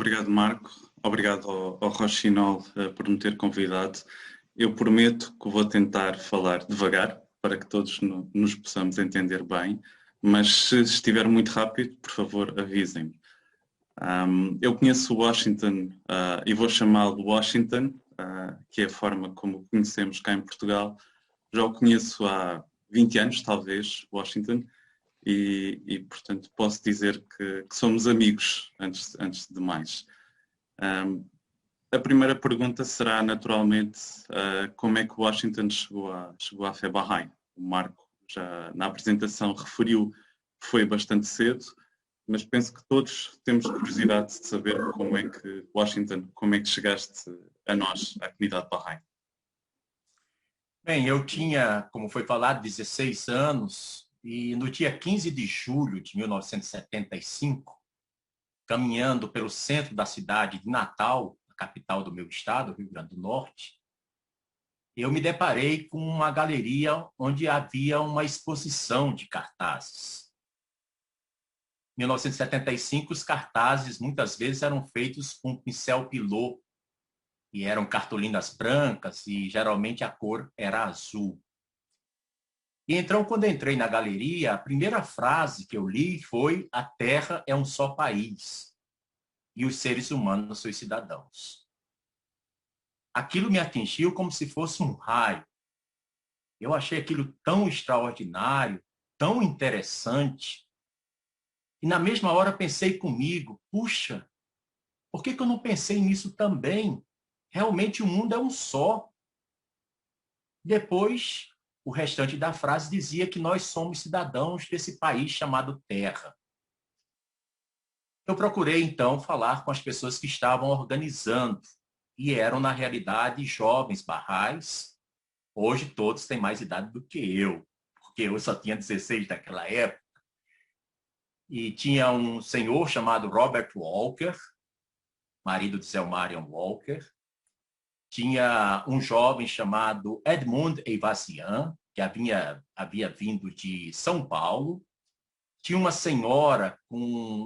Obrigado, Marco. Obrigado ao Rochinol por me ter convidado. Eu prometo que vou tentar falar devagar para que todos nos possamos entender bem, mas se estiver muito rápido, por favor, avisem-me. Eu conheço Washington e vou chamá-lo Washington, que é a forma como o conhecemos cá em Portugal. Já o conheço há 20 anos, talvez, Washington, portanto, posso dizer que somos amigos, antes de mais. A primeira pergunta será, naturalmente, como é que Washington chegou à fé Bahá'í? O Marco já na apresentação referiu que foi bastante cedo, mas penso que todos temos curiosidade de saber como é que, Washington, como é que chegaste a nós, à comunidade Bahá'í. Bem, eu tinha, como foi falado, 16 anos, e no dia 15 de julho de 1975, caminhando pelo centro da cidade de Natal, a capital do meu estado, Rio Grande do Norte, eu me deparei com uma galeria onde havia uma exposição de cartazes. Em 1975, os cartazes muitas vezes eram feitos com pincel pilô, e eram cartolinas brancas, e geralmente a cor era azul. E então, quando entrei na galeria, a primeira frase que eu li foi: a Terra é um só país e os seres humanos são cidadãos. Aquilo me atingiu como se fosse um raio. Eu achei aquilo tão extraordinário, tão interessante, e na mesma hora pensei comigo: puxa, por que eu não pensei nisso também? Realmente o mundo é um só. Depois, o restante da frase dizia que nós somos cidadãos desse país chamado Terra. Eu procurei, então, falar com as pessoas que estavam organizando, e eram, na realidade, jovens barrais. Hoje, todos têm mais idade do que eu, porque eu só tinha 16 naquela época. E tinha um senhor chamado Robert Walker, marido de Zelmarion Walker. Tinha um jovem chamado Edmund Eivazian, que havia vindo de São Paulo. Tinha uma senhora com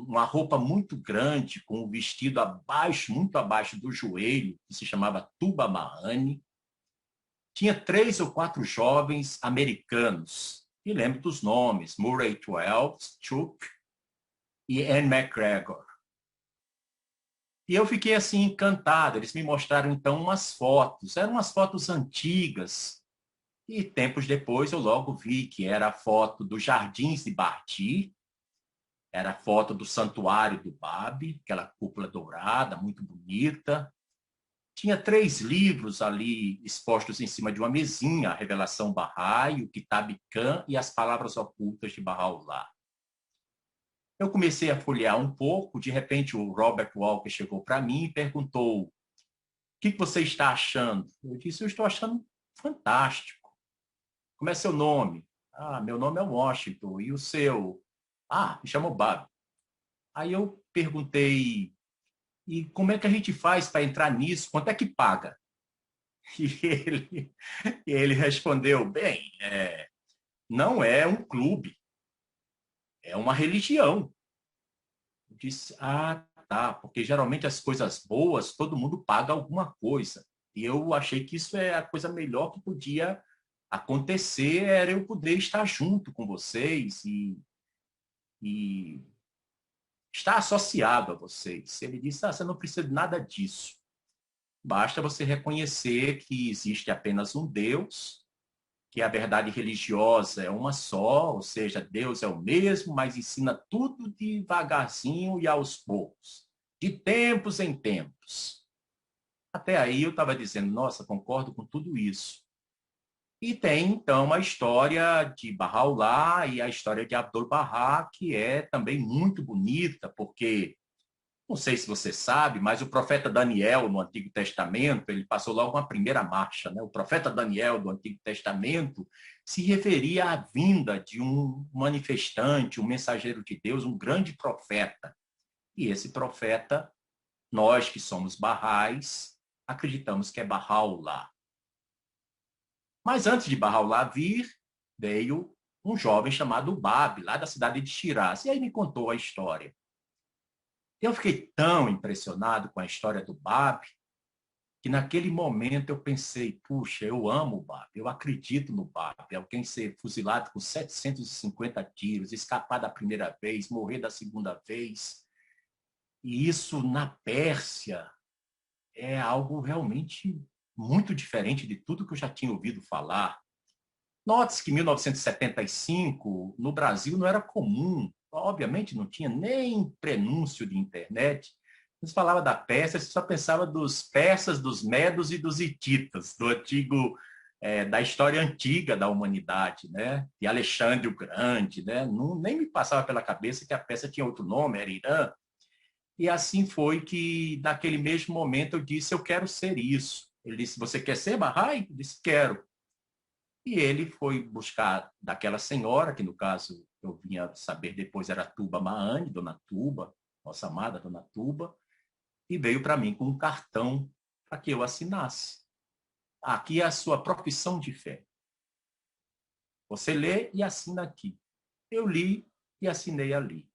uma roupa muito grande, com um vestido abaixo, muito abaixo do joelho, que se chamava Tuba Mahane. Tinha 3 ou 4 jovens americanos, e lembro dos nomes: Murray Twelves, Chuck e Anne McGregor. E eu fiquei assim encantado. Eles me mostraram então umas fotos. Eram umas fotos antigas. E tempos depois eu logo vi que era a foto dos Jardins de Barty, era a foto do Santuário do Bab, aquela cúpula dourada, muito bonita. Tinha 3 livros ali expostos em cima de uma mesinha: a Revelação Bahá'í, o Kitab Khan e as Palavras Ocultas de Bahá'u'lláh. Eu comecei a folhear um pouco, de repente o Robert Walker chegou para mim e perguntou: o que você está achando? Eu disse: eu estou achando fantástico. Como é seu nome? Ah, meu nome é Washington. E o seu? Ah, me chamo Bab. Aí eu perguntei: e como é que a gente faz para entrar nisso? Quanto é que paga? E ele respondeu: bem, não é um clube, é uma religião. Eu disse: ah, tá, porque geralmente as coisas boas, todo mundo paga alguma coisa. E eu achei que isso é a coisa melhor que podia acontecer, era eu poder estar junto com vocês e estar associado a vocês. Ele disse: ah, você não precisa de nada disso. Basta você reconhecer que existe apenas um Deus, que a verdade religiosa é uma só, ou seja, Deus é o mesmo, mas ensina tudo devagarzinho e aos poucos, de tempos em tempos. Até aí eu estava dizendo: nossa, concordo com tudo isso. E tem, então, a história de Bahá'u'lláh e a história de Abdu'l-Bahá, que é também muito bonita, porque, não sei se você sabe, mas o profeta Daniel, no Antigo Testamento, ele passou logo uma primeira marcha, né? O profeta Daniel, do Antigo Testamento, se referia à vinda de um manifestante, um mensageiro de Deus, um grande profeta. E esse profeta, nós que somos barrais, acreditamos que é Bahá'u'lláh. Mas antes de Bahá'u'lláh vir, veio um jovem chamado Bab, lá da cidade de Shiraz, e aí me contou a história. Eu fiquei tão impressionado com a história do Bab, que naquele momento eu pensei, puxa, eu amo o Bab, eu acredito no Bab, alguém ser fuzilado com 750 tiros, escapar da primeira vez, morrer da segunda vez, e isso na Pérsia é algo realmente muito diferente de tudo que eu já tinha ouvido falar. Note-se que em 1975, no Brasil, não era comum, obviamente não tinha nem prenúncio de internet. Você falava da Pérsia, você só pensava dos persas, dos medos e dos hititas, do antigo, da história antiga da humanidade, né? De Alexandre o Grande, né? Não, nem me passava pela cabeça que a Pérsia tinha outro nome, era Irã. E assim foi que, naquele mesmo momento, eu disse, eu quero ser isso. Ele disse, você quer ser Bahá'í? Eu disse, quero. E ele foi buscar daquela senhora, que no caso eu vinha saber depois era Tuba Maane, Dona Tuba, nossa amada Dona Tuba, e veio para mim com um cartão para que eu assinasse. Aqui é a sua profissão de fé. Você lê e assina aqui. Eu li e assinei ali.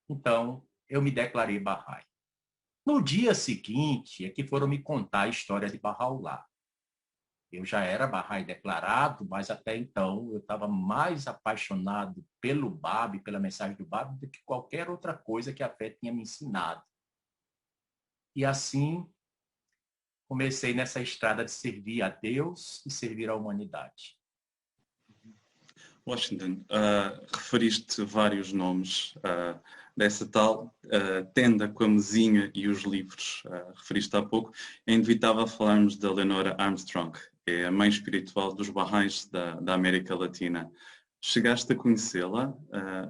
Então, eu me declarei Bahá'í. No dia seguinte é que foram me contar a história de Bahá'u'lláh. Eu já era Bahá'í declarado, mas até então eu estava mais apaixonado pelo Bab, pela mensagem do Bab, do que qualquer outra coisa que a fé tinha me ensinado. E assim comecei nessa estrada de servir a Deus e servir a humanidade. Washington, referiste vários nomes dessa tal tenda com a mesinha e os livros, referiste há pouco. É inevitável falarmos da Leonora Armstrong, é a mãe espiritual dos Bahá'ís da América Latina. Chegaste a conhecê-la?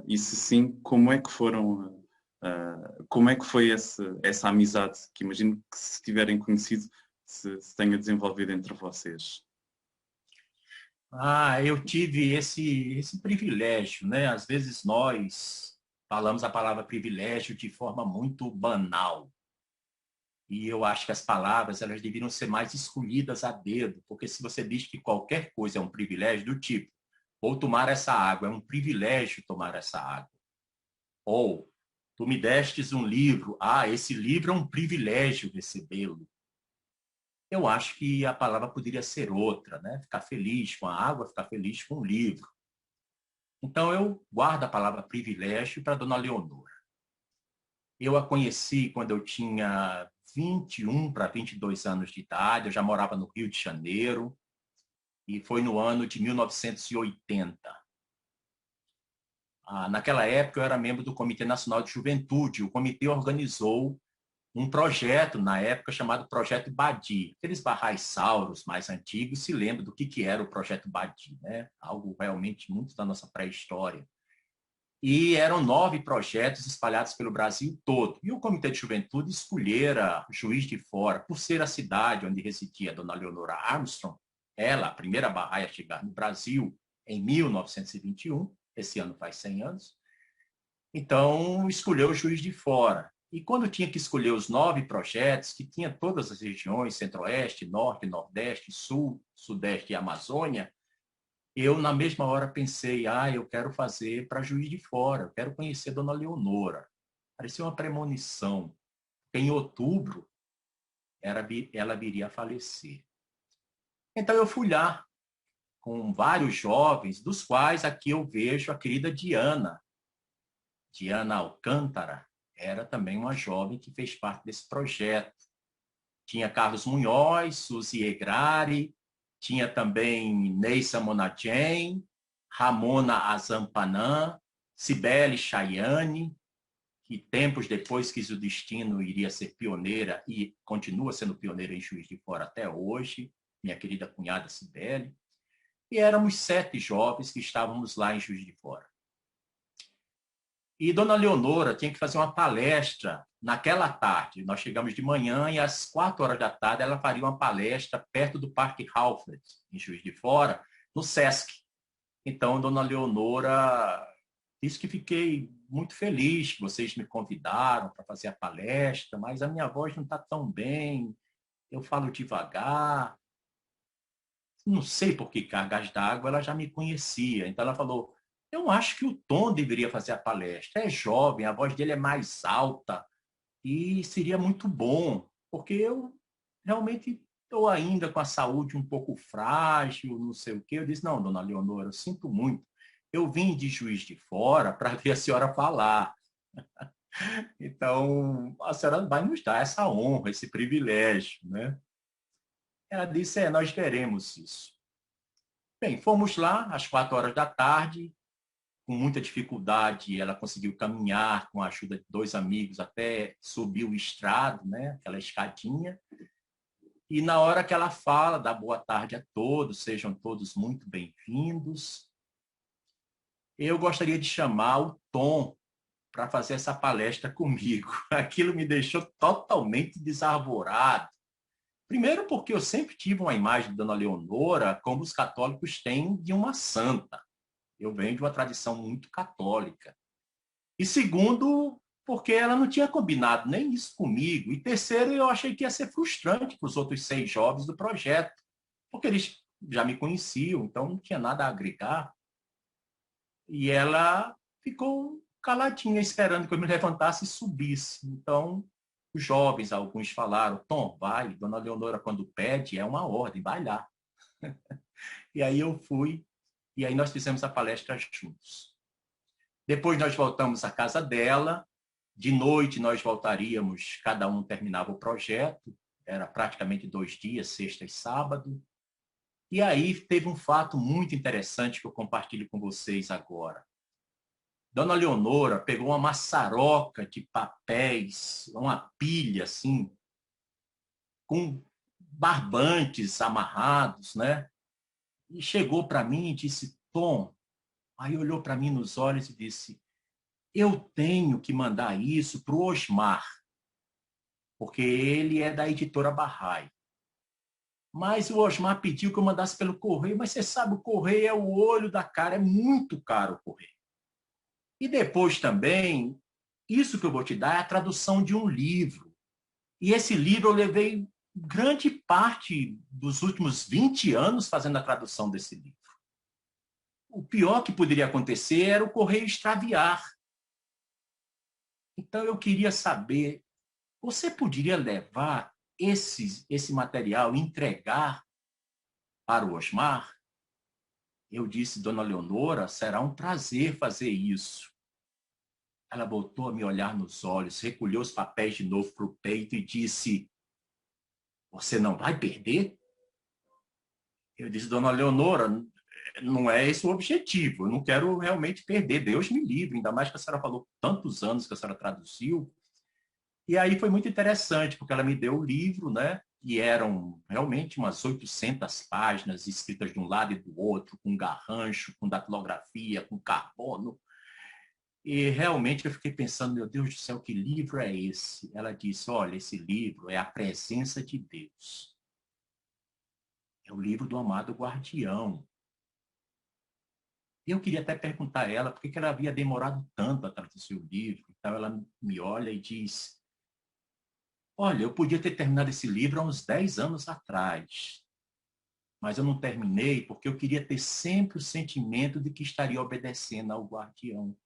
E se sim, como é que foram, como é que foi essa amizade que imagino que se tiverem conhecido se tenha desenvolvido entre vocês? Eu tive esse privilégio, né? Às vezes nós falamos a palavra privilégio de forma muito banal. E eu acho que as palavras elas deveriam ser mais escolhidas a dedo, porque se você diz que qualquer coisa é um privilégio do tipo, ou tomar essa água, é um privilégio tomar essa água. Ou, tu me destes um livro, esse livro é um privilégio recebê-lo. Eu acho que a palavra poderia ser outra, né? Ficar feliz com a água, ficar feliz com o livro. Então, eu guardo a palavra privilégio para Dona Leonora. Eu a conheci quando eu tinha 21 para 22 anos de idade, eu já morava no Rio de Janeiro, e foi no ano de 1980. Naquela época, eu era membro do Comitê Nacional de Juventude. O comitê organizou um projeto, na época, chamado Projeto Badi. Aqueles barraissauros mais antigos se lembram do que era o Projeto Badi, né? Algo realmente muito da nossa pré-história. E eram 9 projetos espalhados pelo Brasil todo. E o Comitê de Juventude escolhera Juiz de Fora, por ser a cidade onde residia a Dona Leonora Armstrong, ela, a primeira Bahá'í a chegar no Brasil em 1921, esse ano faz 100 anos. Então, escolheu o Juiz de Fora. E quando tinha que escolher os 9 projetos, que tinha todas as regiões, Centro-Oeste, Norte, Nordeste, Sul, Sudeste e Amazônia, eu, na mesma hora, pensei, eu quero fazer para Juiz de Fora, eu quero conhecer Dona Leonora. Parecia uma premonição. Em outubro, ela viria a falecer. Então, eu fui lá com vários jovens, dos quais aqui eu vejo a querida Diana. Diana Alcântara era também uma jovem que fez parte desse projeto. Tinha Carlos Munhoz, Suzy Egrari, tinha também Neissa Monagem, Ramona Azampanã, Cibele Chayane, que tempos depois quis o destino iria ser pioneira e continua sendo pioneira em Juiz de Fora até hoje, minha querida cunhada Cibele. E éramos 7 jovens que estávamos lá em Juiz de Fora. E Dona Leonora tinha que fazer uma palestra naquela tarde. Nós chegamos de manhã e às 4 horas da tarde ela faria uma palestra perto do Parque Halflet, em Juiz de Fora, no Sesc. Então, Dona Leonora disse que fiquei muito feliz que vocês me convidaram para fazer a palestra, mas a minha voz não está tão bem, eu falo devagar. Não sei por que cargas d'água, ela já me conhecia. Então ela falou, eu acho que o Tom deveria fazer a palestra. É jovem, a voz dele é mais alta. E seria muito bom, porque eu realmente estou ainda com a saúde um pouco frágil, não sei o quê. Eu disse, não, dona Leonora, eu sinto muito. Eu vim de Juiz de Fora para ver a senhora falar. Então, a senhora vai nos dar essa honra, esse privilégio, né? Ela disse, nós queremos isso. Bem, fomos lá às 4 horas da tarde, com muita dificuldade, ela conseguiu caminhar com a ajuda de 2 amigos até subir o estrado, né? Aquela escadinha. E na hora que ela fala, dá boa tarde a todos, sejam todos muito bem-vindos, eu gostaria de chamar o Tom para fazer essa palestra comigo. Aquilo me deixou totalmente desarvorado. Primeiro porque eu sempre tive uma imagem de Dona Leonora como os católicos têm de uma santa. Eu venho de uma tradição muito católica. E segundo, porque ela não tinha combinado nem isso comigo. E terceiro, eu achei que ia ser frustrante para os outros 6 jovens do projeto, porque eles já me conheciam, então não tinha nada a agregar. E ela ficou caladinha, esperando que eu me levantasse e subisse. Então, os jovens, alguns falaram, Tom, vai, Dona Leonora, quando pede, é uma ordem, vai lá. E aí eu fui, e aí nós fizemos a palestra juntos. Depois nós voltamos à casa dela, de noite nós voltaríamos, cada um terminava o projeto, era praticamente 2 dias, sexta e sábado. E aí teve um fato muito interessante que eu compartilho com vocês agora. Dona Leonora pegou uma maçaroca de papéis, uma pilha assim, com barbantes amarrados, né? E chegou para mim e disse, Tom, aí olhou para mim nos olhos e disse, eu tenho que mandar isso para o Osmar, porque ele é da editora Barrai. Mas o Osmar pediu que eu mandasse pelo correio, mas você sabe, o correio é o olho da cara, é muito caro o correio. E depois também, isso que eu vou te dar é a tradução de um livro. E esse livro eu levei grande parte dos últimos 20 anos fazendo a tradução desse livro. O pior que poderia acontecer era o correio extraviar. Então eu queria saber, você poderia levar esse material e entregar para o Osmar? Eu disse, Dona Leonora, será um prazer fazer isso. Ela voltou a me olhar nos olhos, recolheu os papéis de novo para o peito e disse, você não vai perder? Eu disse, Dona Leonora, não é esse o objetivo, eu não quero realmente perder, Deus me livre, ainda mais que a senhora falou tantos anos que a senhora traduziu. E aí foi muito interessante, porque ela me deu o livro, né? E eram realmente umas 800 páginas escritas de um lado e do outro, com garrancho, com datilografia, com carbono. E realmente eu fiquei pensando, meu Deus do céu, que livro é esse? Ela disse, olha, esse livro é a presença de Deus. É o livro do amado guardião. Eu queria até perguntar a ela por que ela havia demorado tanto a traduzir o livro. Então ela me olha e diz, olha, eu podia ter terminado esse livro há uns 10 anos atrás, mas eu não terminei porque eu queria ter sempre o sentimento de que estaria obedecendo ao guardião.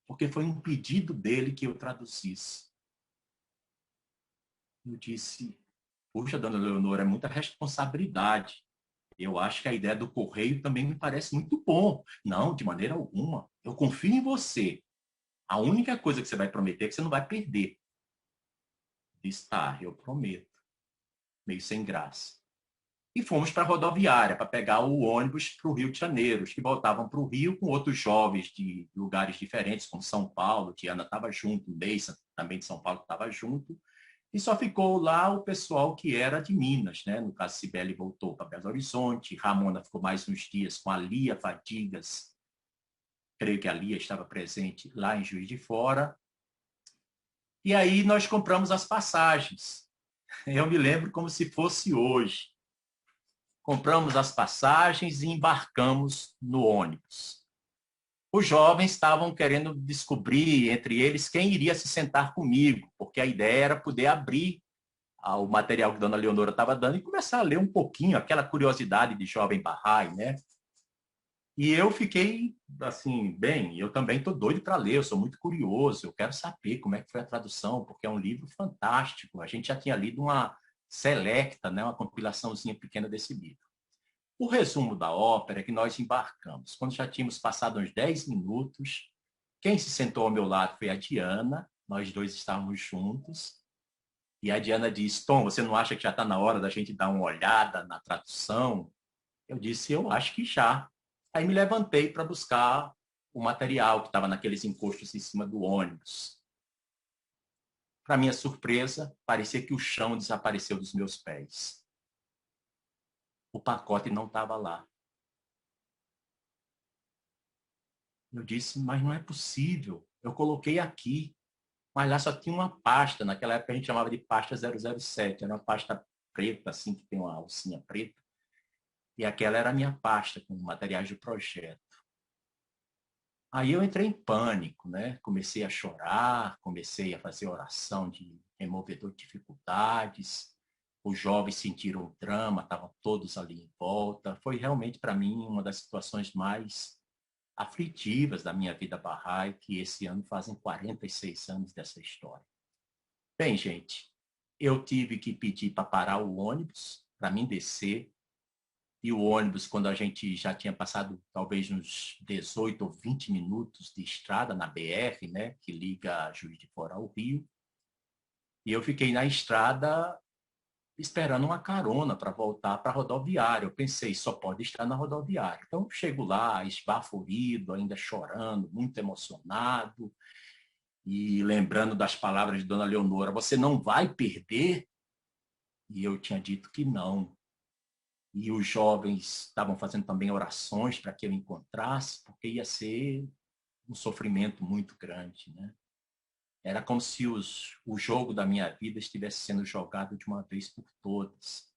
Porque foi um pedido dele que eu traduzisse. Eu disse, puxa, dona Leonora, é muita responsabilidade. Eu acho que a ideia do correio também me parece muito bom. Não, de maneira alguma. Eu confio em você. A única coisa que você vai prometer é que você não vai perder. Disse, tá, eu prometo. Meio sem graça. E fomos para a rodoviária para pegar o ônibus para o Rio de Janeiro. Os que voltavam para o Rio com outros jovens de lugares diferentes, como São Paulo, Tiana estava junto, Neissa, também de São Paulo, estava junto. E só ficou lá o pessoal que era de Minas, né? No caso, Cibele voltou para Belo Horizonte, Ramona ficou mais uns dias com a Lia Fadigas, creio que a Lia estava presente lá em Juiz de Fora. E aí nós compramos as passagens. Eu me lembro como se fosse hoje. Compramos as passagens e embarcamos no ônibus. Os jovens estavam querendo descobrir entre eles quem iria se sentar comigo, porque a ideia era poder abrir o material que a dona Leonora estava dando e começar a ler um pouquinho, aquela curiosidade de jovem Bahá'í, né? E eu fiquei assim, bem, eu também estou doido para ler, eu sou muito curioso, eu quero saber como é que foi a tradução, porque é um livro fantástico. A gente já tinha lido uma selecta, né, uma compilaçãozinha pequena desse livro. O resumo da ópera é que nós embarcamos. Quando já tínhamos passado uns 10 minutos, quem se sentou ao meu lado foi a Diana, nós dois estávamos juntos, e a Diana disse, Tom, você não acha que já está na hora da gente dar uma olhada na tradução? Eu disse, eu acho que já. Aí me levantei para buscar o material que estava naqueles encostos em cima do ônibus. Para minha surpresa, parecia que o chão desapareceu dos meus pés. O pacote não estava lá. Eu disse, mas não é possível. Eu coloquei aqui, mas lá só tinha uma pasta. Naquela época a gente chamava de pasta 007. Era uma pasta preta, assim, que tem uma alcinha preta. E aquela era a minha pasta com materiais do projeto. Aí eu entrei em pânico, né? Comecei a chorar, comecei a fazer oração de removedor de dificuldades. Os jovens sentiram o drama, estavam todos ali em volta. Foi realmente, para mim, uma das situações mais aflitivas da minha vida Bahá'í, que esse ano fazem 46 anos dessa história. Bem, gente, eu tive que pedir para parar o ônibus, para mim descer, e o ônibus, quando a gente já tinha passado talvez uns 18 ou 20 minutos de estrada na BR, né, que liga Juiz de Fora ao Rio, e eu fiquei na estrada esperando uma carona para voltar para a rodoviária. Eu pensei, só pode estar na rodoviária. Então, eu chego lá, esbaforido, ainda chorando, muito emocionado, e lembrando das palavras de Dona Leonora, você não vai perder? E eu tinha dito que não. E os jovens estavam fazendo também orações para que eu encontrasse, porque ia ser um sofrimento muito grande, né? Era como se o jogo da minha vida estivesse sendo jogado de uma vez por todas.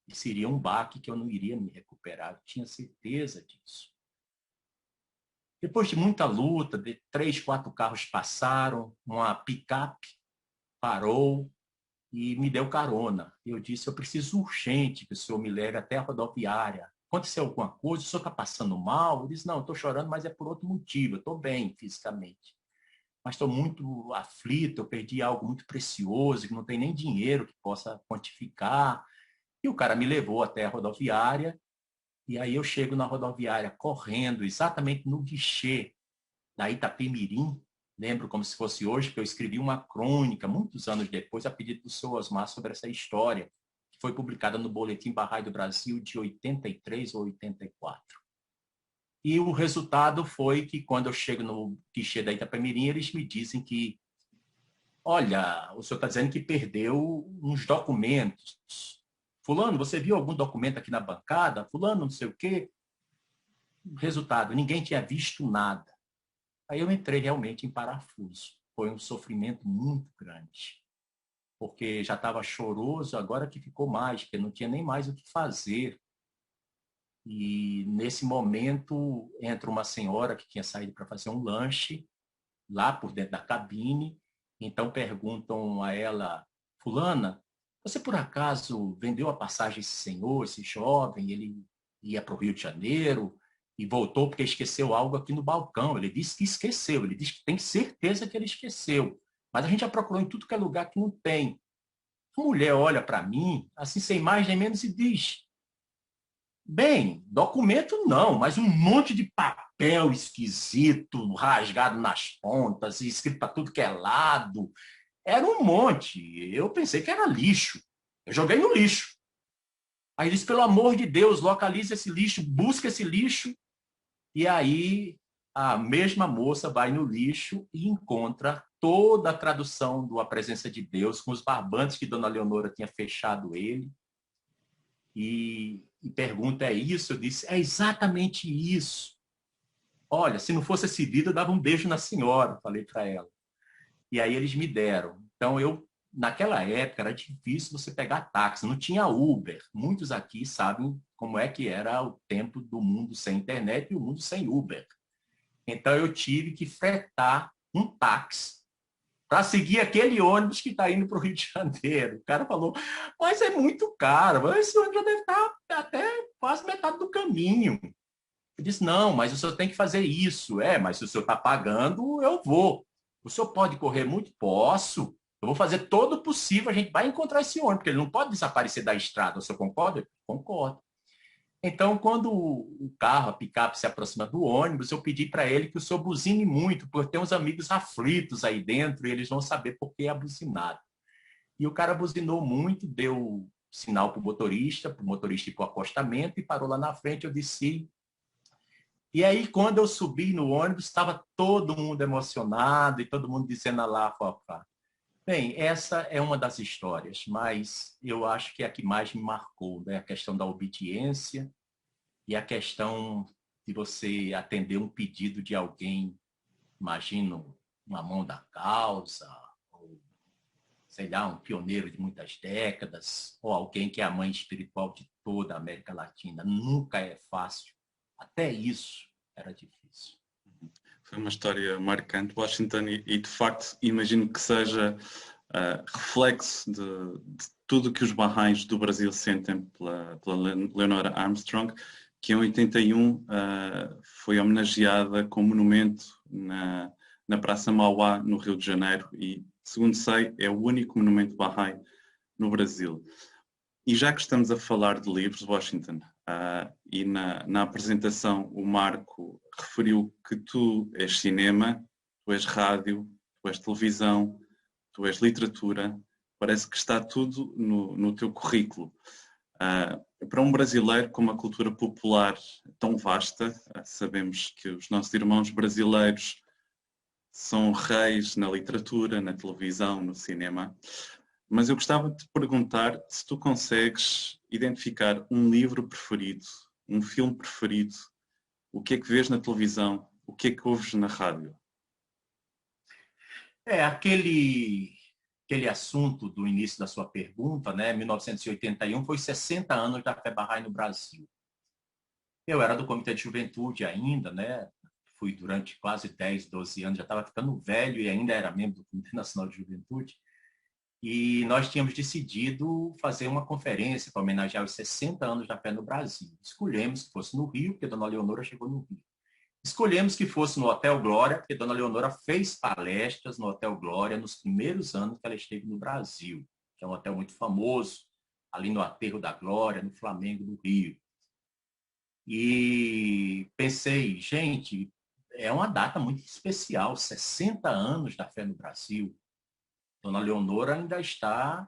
E seria um baque que eu não iria me recuperar, eu tinha certeza disso. Depois de muita luta, 3, 4 carros passaram, uma picape parou e me deu carona. Eu disse, eu preciso urgente que o senhor me leve até a rodoviária. Aconteceu alguma coisa? O senhor está passando mal? Eu disse, não, estou chorando, mas é por outro motivo. Eu estou bem fisicamente. Mas estou muito aflito, eu perdi algo muito precioso, que não tem nem dinheiro que possa quantificar. E o cara me levou até a rodoviária, e aí eu chego na rodoviária correndo, exatamente no guichê da Itapemirim. Lembro como se fosse hoje, que eu escrevi uma crônica, muitos anos depois, a pedido do seu Osmar, sobre essa história, que foi publicada no Boletim Bahá'í do Brasil de 83 ou 84. E o resultado foi que, quando eu chego no guichê da Itapemirim, eles me dizem que, olha, o senhor está dizendo que perdeu uns documentos. Fulano, você viu algum documento aqui na bancada? Fulano, não sei o quê. Resultado, ninguém tinha visto nada. Aí eu entrei realmente em parafuso. Foi um sofrimento muito grande, porque já estava choroso, agora que ficou mais, porque não tinha nem mais o que fazer. E nesse momento entra uma senhora que tinha saído para fazer um lanche lá por dentro da cabine. Então perguntam a ela, fulana, você por acaso vendeu a passagem a esse senhor, esse jovem, ele ia para o Rio de Janeiro e voltou porque esqueceu algo aqui no balcão. Ele disse que esqueceu, ele disse que tem certeza que ele esqueceu. Mas a gente já procurou em tudo que é lugar que não tem. A mulher olha para mim, assim, sem mais nem menos, e diz, bem, documento não, mas um monte de papel esquisito, rasgado nas pontas, escrito para tudo que é lado. Era um monte. Eu pensei que era lixo. Eu joguei no lixo. Aí disse, pelo amor de Deus, localize esse lixo, busca esse lixo. E aí a mesma moça vai no lixo e encontra toda a tradução do A Presença de Deus, com os barbantes que Dona Leonora tinha fechado ele. E pergunta, é isso? Eu disse, é exatamente isso. Olha, se não fosse esse vídeo, eu dava um beijo na senhora, falei para ela. E aí eles me deram. Então, naquela época, era difícil você pegar táxi, não tinha Uber. Muitos aqui sabem como é que era o tempo do mundo sem internet e o mundo sem Uber. Então, eu tive que fretar um táxi para seguir aquele ônibus que está indo para o Rio de Janeiro. O cara falou, mas é muito caro, esse ônibus já deve estar até quase metade do caminho. Eu disse, não, mas o senhor tem que fazer isso. Mas se o senhor está pagando, eu vou. O senhor pode correr muito? Posso. Eu vou fazer todo o possível, a gente vai encontrar esse ônibus, porque ele não pode desaparecer da estrada. O senhor concorda? Eu concordo. Então, quando o carro, a picape, se aproxima do ônibus, eu pedi para ele que o senhor buzine muito, porque tem uns amigos aflitos aí dentro e eles vão saber por que é buzinado. E o cara buzinou muito, deu sinal para o motorista ir para o acostamento e parou lá na frente, eu desci. E aí, quando eu subi no ônibus, estava todo mundo emocionado e todo mundo dizendo lá, Fofá. Bem, essa é uma das histórias, mas eu acho que é a que mais me marcou, né? A questão da obediência e a questão de você atender um pedido de alguém, imagino, uma mão da causa, ou, sei lá, um pioneiro de muitas décadas, ou alguém que é a mãe espiritual de toda a América Latina. Nunca é fácil. Até isso era difícil. Foi uma história marcante, Washington, e de facto imagino que seja reflexo de tudo que os barrais do Brasil sentem pela Leonora Armstrong, que em 81 foi homenageada com um monumento na Praça Mauá, no Rio de Janeiro, e, segundo sei, é o único monumento Bahá'í no Brasil. E já que estamos a falar de livros, Washington, e na apresentação o Marco referiu que tu és cinema, tu és rádio, tu és televisão, tu és literatura, parece que está tudo no teu currículo. Para um brasileiro com uma cultura popular tão vasta, sabemos que os nossos irmãos brasileiros são reis na literatura, na televisão, no cinema, mas eu gostava de te perguntar se tu consegues identificar um livro preferido, um filme preferido, o que é que vês na televisão, o que é que ouves na rádio? Aquele assunto do início da sua pergunta, né? 1981 foi 60 anos da Fé Bahá'í no Brasil. Eu era do Comitê de Juventude ainda, né? Fui durante quase 10, 12 anos, já estava ficando velho e ainda era membro do Comitê Nacional de Juventude. E nós tínhamos decidido fazer uma conferência para homenagear os 60 anos da Fé no Brasil. Escolhemos que fosse no Rio, porque a Dona Leonora chegou no Rio. Escolhemos que fosse no Hotel Glória, porque a Dona Leonora fez palestras no Hotel Glória nos primeiros anos que ela esteve no Brasil, que é um hotel muito famoso, ali no Aterro da Glória, no Flamengo do Rio. E pensei, gente, é uma data muito especial, 60 anos da Fé no Brasil. Dona Leonora ainda está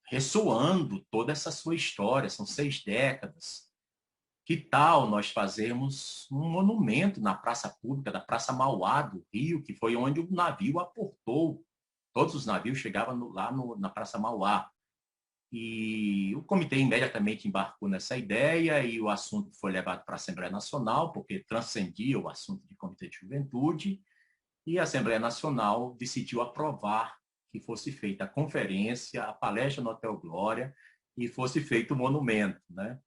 ressoando toda essa sua história, são 6 décadas. Que tal nós fazermos um monumento na praça pública da Praça Mauá do Rio, que foi onde o navio aportou. Todos os navios chegavam lá na Praça Mauá. E o comitê imediatamente embarcou nessa ideia e o assunto foi levado para a Assembleia Nacional, porque transcendia o assunto de comitê de juventude, e a Assembleia Nacional decidiu aprovar que fosse feita a conferência, a palestra no Hotel Glória e fosse feito o monumento, né?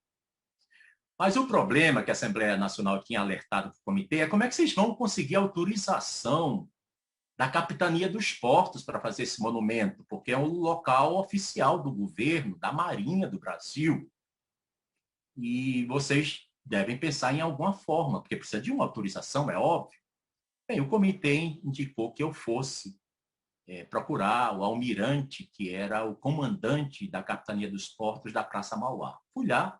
Mas o problema que a Assembleia Nacional tinha alertado para o comitê é como é que vocês vão conseguir autorização da Capitania dos Portos para fazer esse monumento, porque é um local oficial do governo, da Marinha do Brasil. E vocês devem pensar em alguma forma, porque precisa de uma autorização, é óbvio. Bem, o comitê indicou que eu fosse procurar o almirante, que era o comandante da Capitania dos Portos da Praça Mauá. Fui lá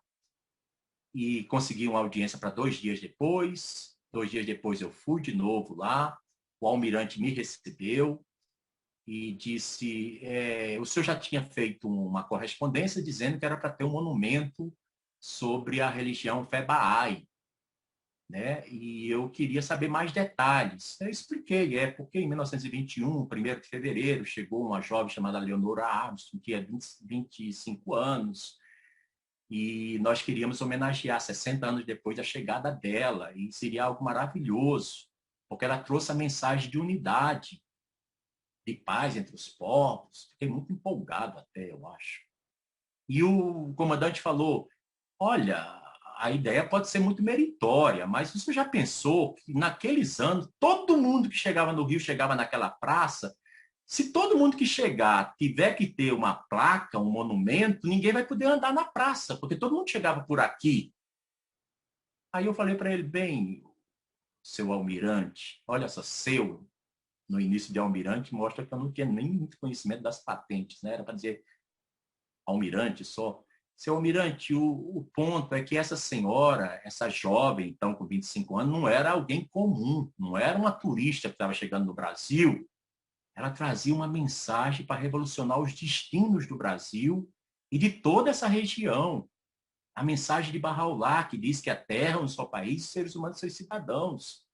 e consegui uma audiência para 2 dias depois. 2 dias depois eu fui de novo lá, o almirante me recebeu e disse, o senhor já tinha feito uma correspondência dizendo que era para ter um monumento sobre a religião Fé Bahá'í, né? E eu queria saber mais detalhes. Eu expliquei, porque em 1921, 1º de fevereiro, chegou uma jovem chamada Leonora Armstrong, que tinha 25 anos, e nós queríamos homenagear 60 anos depois da chegada dela, e seria algo maravilhoso, porque ela trouxe a mensagem de unidade, de paz entre os povos. Fiquei muito empolgado até, eu acho. E o comandante falou, olha, a ideia pode ser muito meritória, mas você já pensou que naqueles anos, todo mundo que chegava no Rio chegava naquela praça? Se todo mundo que chegar tiver que ter uma placa, um monumento, ninguém vai poder andar na praça, porque todo mundo chegava por aqui. Aí eu falei para ele, bem, seu almirante, olha só, seu, no início de almirante, mostra que eu não tinha nem muito conhecimento das patentes, né? Era para dizer almirante só. Seu almirante, o ponto é que essa senhora, essa jovem, então com 25 anos, não era alguém comum, não era uma turista que estava chegando no Brasil. Ela trazia uma mensagem para revolucionar os destinos do Brasil e de toda essa região. A mensagem de Bahá'u'lláh, que diz que a terra é um só país, os seres humanos são cidadãos.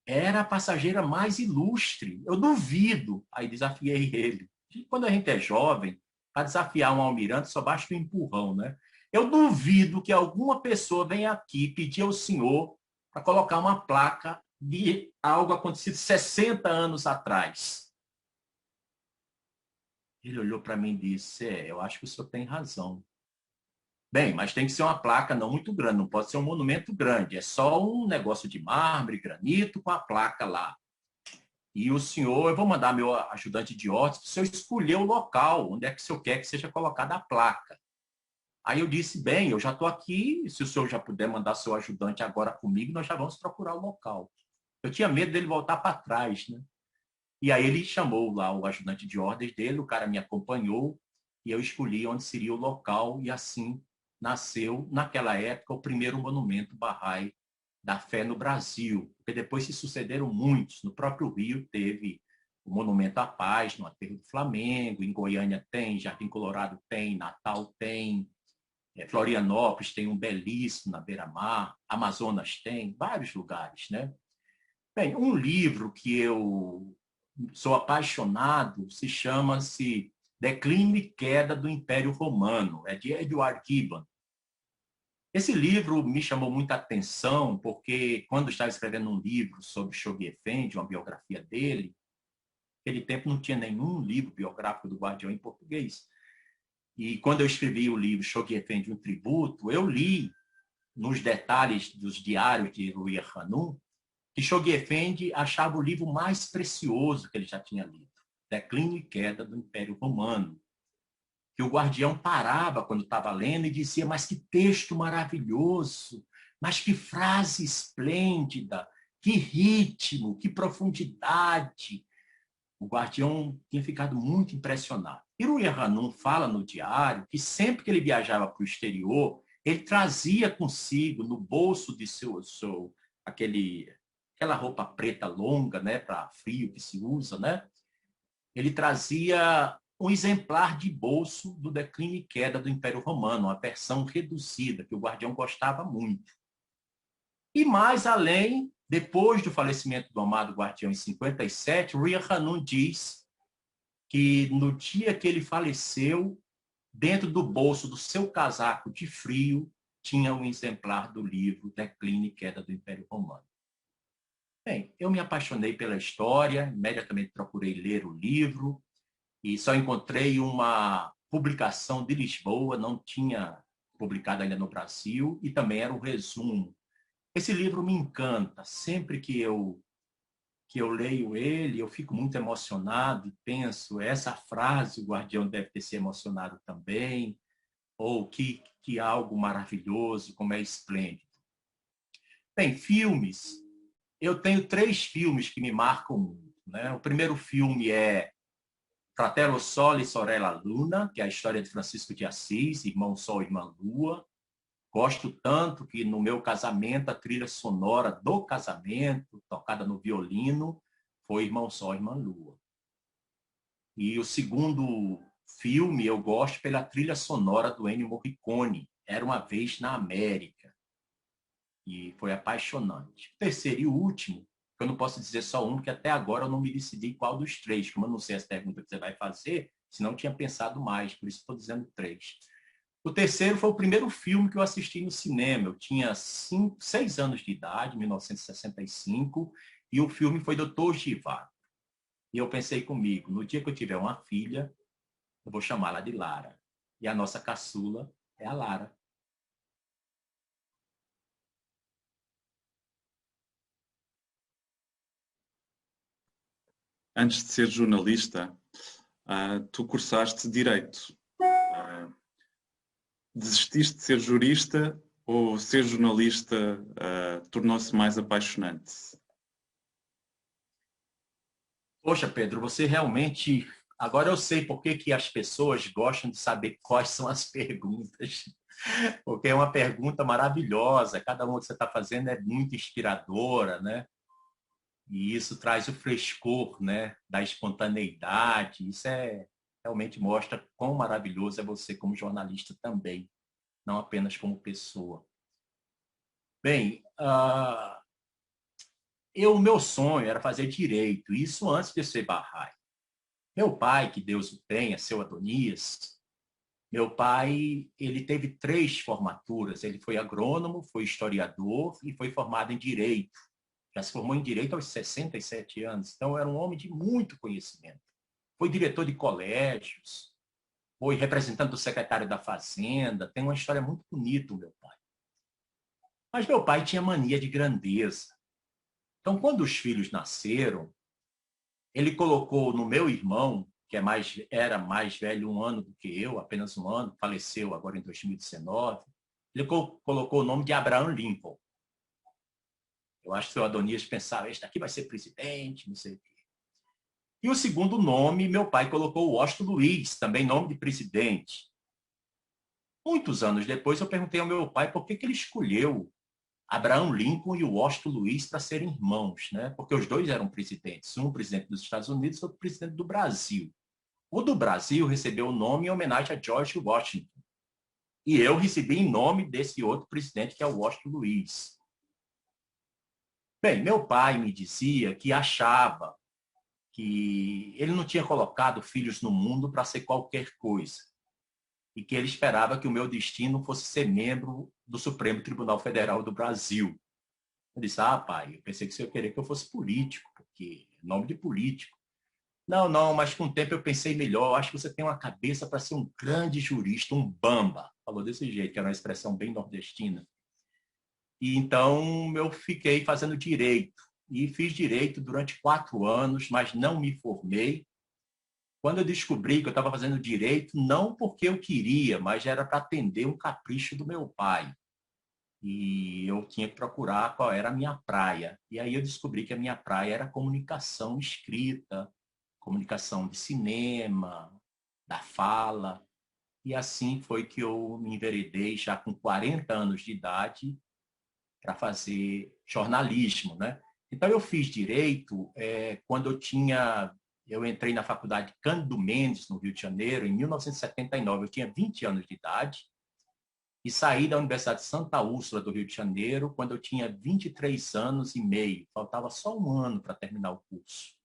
Era a passageira mais ilustre. Eu duvido. Aí desafiei ele. E quando a gente é jovem, para desafiar um almirante só basta um empurrão, né? Eu duvido que alguma pessoa venha aqui pedir ao senhor para colocar uma placa de algo acontecido 60 anos atrás. Ele olhou para mim e disse, eu acho que o senhor tem razão. Bem, mas tem que ser uma placa não muito grande, não pode ser um monumento grande, é só um negócio de mármore, granito, com a placa lá. E o senhor, eu vou mandar meu ajudante de ordens para o senhor escolher o local, onde é que o senhor quer que seja colocada a placa. Aí eu disse, bem, eu já estou aqui, se o senhor já puder mandar seu ajudante agora comigo, nós já vamos procurar o local. Eu tinha medo dele voltar para trás, né? E aí ele chamou lá o ajudante de ordens dele, o cara me acompanhou, e eu escolhi onde seria o local, e assim nasceu, naquela época, o primeiro monumento Bahá'í da fé no Brasil, porque depois se sucederam muitos. No próprio Rio teve o Monumento à Paz, no Aterro do Flamengo, em Goiânia tem, Jardim Colorado tem, Natal tem, Florianópolis tem um belíssimo na beira-mar, Amazonas tem, vários lugares, né? Bem, um livro que eu sou apaixonado se chama-se Declínio e Queda do Império Romano, é de Edward Gibbon. Esse livro me chamou muita atenção porque quando eu estava escrevendo um livro sobre Shoghi Effendi, uma biografia dele, naquele tempo não tinha nenhum livro biográfico do Guardião em português. E quando eu escrevi o livro Shoghi Effendi, um tributo, eu li nos detalhes dos diários de Rui Hanum que Shoghi Effendi achava o livro mais precioso que ele já tinha lido, Declínio e Queda do Império Romano. Que o guardião parava quando estava lendo e dizia, mas que texto maravilhoso, mas que frase esplêndida, que ritmo, que profundidade. O guardião tinha ficado muito impressionado. E Rui Hanum fala no diário que sempre que ele viajava para o exterior, ele trazia consigo, no bolso de aquela roupa preta longa, né, para frio que se usa, né? Ele trazia um exemplar de bolso do Declínio e Queda do Império Romano, uma versão reduzida, que o guardião gostava muito. E mais além, depois do falecimento do amado guardião em 57, Rui Hanum diz que no dia que ele faleceu, dentro do bolso do seu casaco de frio, tinha um exemplar do livro Declínio e Queda do Império Romano. Bem, eu me apaixonei pela história, imediatamente procurei ler o livro, e só encontrei uma publicação de Lisboa, não tinha publicado ainda no Brasil, e também era um resumo. Esse livro me encanta, sempre que eu leio ele, eu fico muito emocionado e penso, essa frase o guardião deve ter se emocionado também, ou que algo maravilhoso, como é esplêndido. Bem, filmes, eu tenho 3 filmes que me marcam muito, né? O primeiro filme é Fratello Sol e Sorella Luna, que é a história de Francisco de Assis, Irmão Sol e Irmã Lua. Gosto tanto que no meu casamento, a trilha sonora do casamento, tocada no violino, foi Irmão Sol e Irmã Lua. E o segundo filme eu gosto pela trilha sonora do Ennio Morricone, Era uma Vez na América. E foi apaixonante. O terceiro e último, eu não posso dizer só um, porque até agora eu não me decidi qual dos 3, como eu não sei as perguntas que você vai fazer, senão eu tinha pensado mais, por isso estou dizendo 3. O terceiro foi o primeiro filme que eu assisti no cinema. Eu tinha 6 anos de idade, 1965, e o filme foi Doutor Givago. E eu pensei comigo, no dia que eu tiver uma filha, eu vou chamá-la de Lara. E a nossa caçula é a Lara. Antes de ser jornalista, tu cursaste Direito. Desististe de ser jurista Ou ser jornalista tornou-se mais apaixonante? Poxa, Pedro, você realmente. Agora eu sei por que que as pessoas gostam de saber quais são as perguntas. Porque é uma pergunta maravilhosa. Cada uma que você está fazendo é muito inspiradora, né? E isso traz o frescor, né? Da espontaneidade. Isso realmente mostra quão maravilhoso é você como jornalista também, não apenas como pessoa. Bem, o meu sonho era fazer direito, isso antes de ser Bahá'í. Meu pai, que Deus o tenha, seu Adonias, meu pai, ele teve 3 formaturas. Ele foi agrônomo, foi historiador e foi formado em direito. Já se formou em direito aos 67 anos. Então, era um homem de muito conhecimento. Foi diretor de colégios, foi representante do secretário da Fazenda. Tem uma história muito bonita, meu pai. Mas meu pai tinha mania de grandeza. Então, quando os filhos nasceram, ele colocou no meu irmão, que era mais velho 1 ano do que eu, apenas 1 ano, faleceu agora em 2019, ele colocou o nome de Abraham Lincoln. Eu acho que o Adonias pensava, este aqui vai ser presidente, não sei o quê. E o segundo nome, meu pai colocou Washington Luiz, também nome de presidente. Muitos anos depois, eu perguntei ao meu pai por que ele escolheu Abraham Lincoln e Washington Luiz para serem irmãos, né? Porque os dois eram presidentes, um presidente dos Estados Unidos e outro presidente do Brasil. O do Brasil recebeu o nome em homenagem a George Washington. E eu recebi em nome desse outro presidente, que é o Washington Luiz. Bem, meu pai me dizia que achava que ele não tinha colocado filhos no mundo para ser qualquer coisa. E que ele esperava que o meu destino fosse ser membro do Supremo Tribunal Federal do Brasil. Eu disse, pai, eu pensei que você ia querer que eu fosse político, porque é nome de político. Não, não, mas com o tempo eu pensei melhor. Acho que você tem uma cabeça para ser um grande jurista, um bamba. Falou desse jeito, que era uma expressão bem nordestina. E então eu fiquei fazendo direito. E fiz direito durante 4 anos, mas não me formei. Quando eu descobri que eu estava fazendo direito, não porque eu queria, mas era para atender um capricho do meu pai. E eu tinha que procurar qual era a minha praia. E aí eu descobri que a minha praia era comunicação escrita, comunicação de cinema, da fala. E assim foi que eu me enveredei, já com 40 anos de idade, para fazer jornalismo, né? Então, eu fiz direito quando eu entrei na faculdade Cândido Mendes, no Rio de Janeiro, em 1979. Eu tinha 20 anos de idade e saí da Universidade de Santa Úrsula, do Rio de Janeiro, quando eu tinha 23 anos e meio. Faltava só 1 ano para terminar o curso.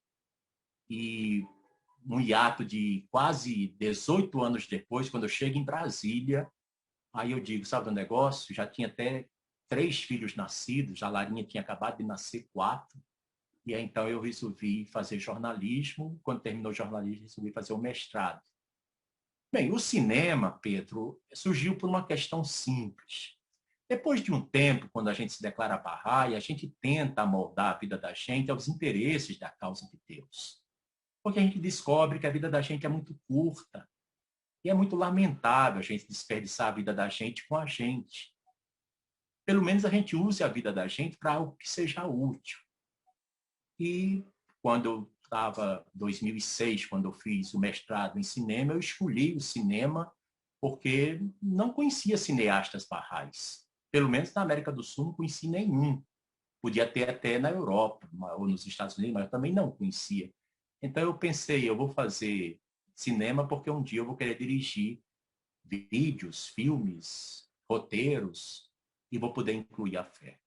E um hiato de quase 18 anos depois, quando eu chego em Brasília, aí eu digo, sabe do negócio? Já tinha até 3 filhos nascidos, a Larinha tinha acabado de nascer 4, e aí, então eu resolvi fazer jornalismo. Quando terminou o jornalismo, resolvi fazer o mestrado. Bem, o cinema, Pedro, surgiu por uma questão simples. Depois de um tempo, quando a gente se declara Bahá'í, a gente tenta moldar a vida da gente aos interesses da causa de Deus. Porque a gente descobre que a vida da gente é muito curta. E é muito lamentável a gente desperdiçar a vida da gente com a gente. Pelo menos a gente use a vida da gente para algo que seja útil. E quando eu estava em 2006, quando eu fiz o mestrado em cinema, eu escolhi o cinema porque não conhecia cineastas barrais. Pelo menos na América do Sul não conheci nenhum. Podia ter até na Europa ou nos Estados Unidos, mas eu também não conhecia. Então eu pensei, eu vou fazer cinema porque um dia eu vou querer dirigir vídeos, filmes, roteiros e vou poder incluir a fé.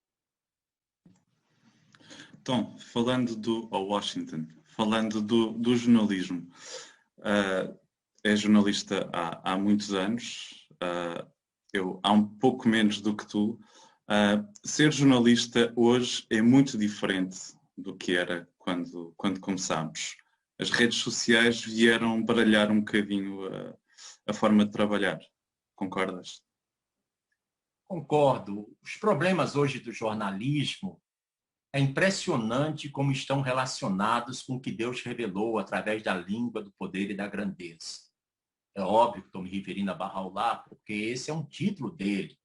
Então, falando do Washington, falando do jornalismo, é jornalista há muitos anos, eu há um pouco menos do que tu. Ser jornalista hoje é muito diferente do que era quando começámos. As redes sociais vieram baralhar um bocadinho a forma de trabalhar. Concordas? Concordo. Os problemas hoje do jornalismo é impressionante como estão relacionados com o que Deus revelou através da língua, do poder e da grandeza. É óbvio que estou me referindo a Bahá'u'lláh, porque esse é um título dele.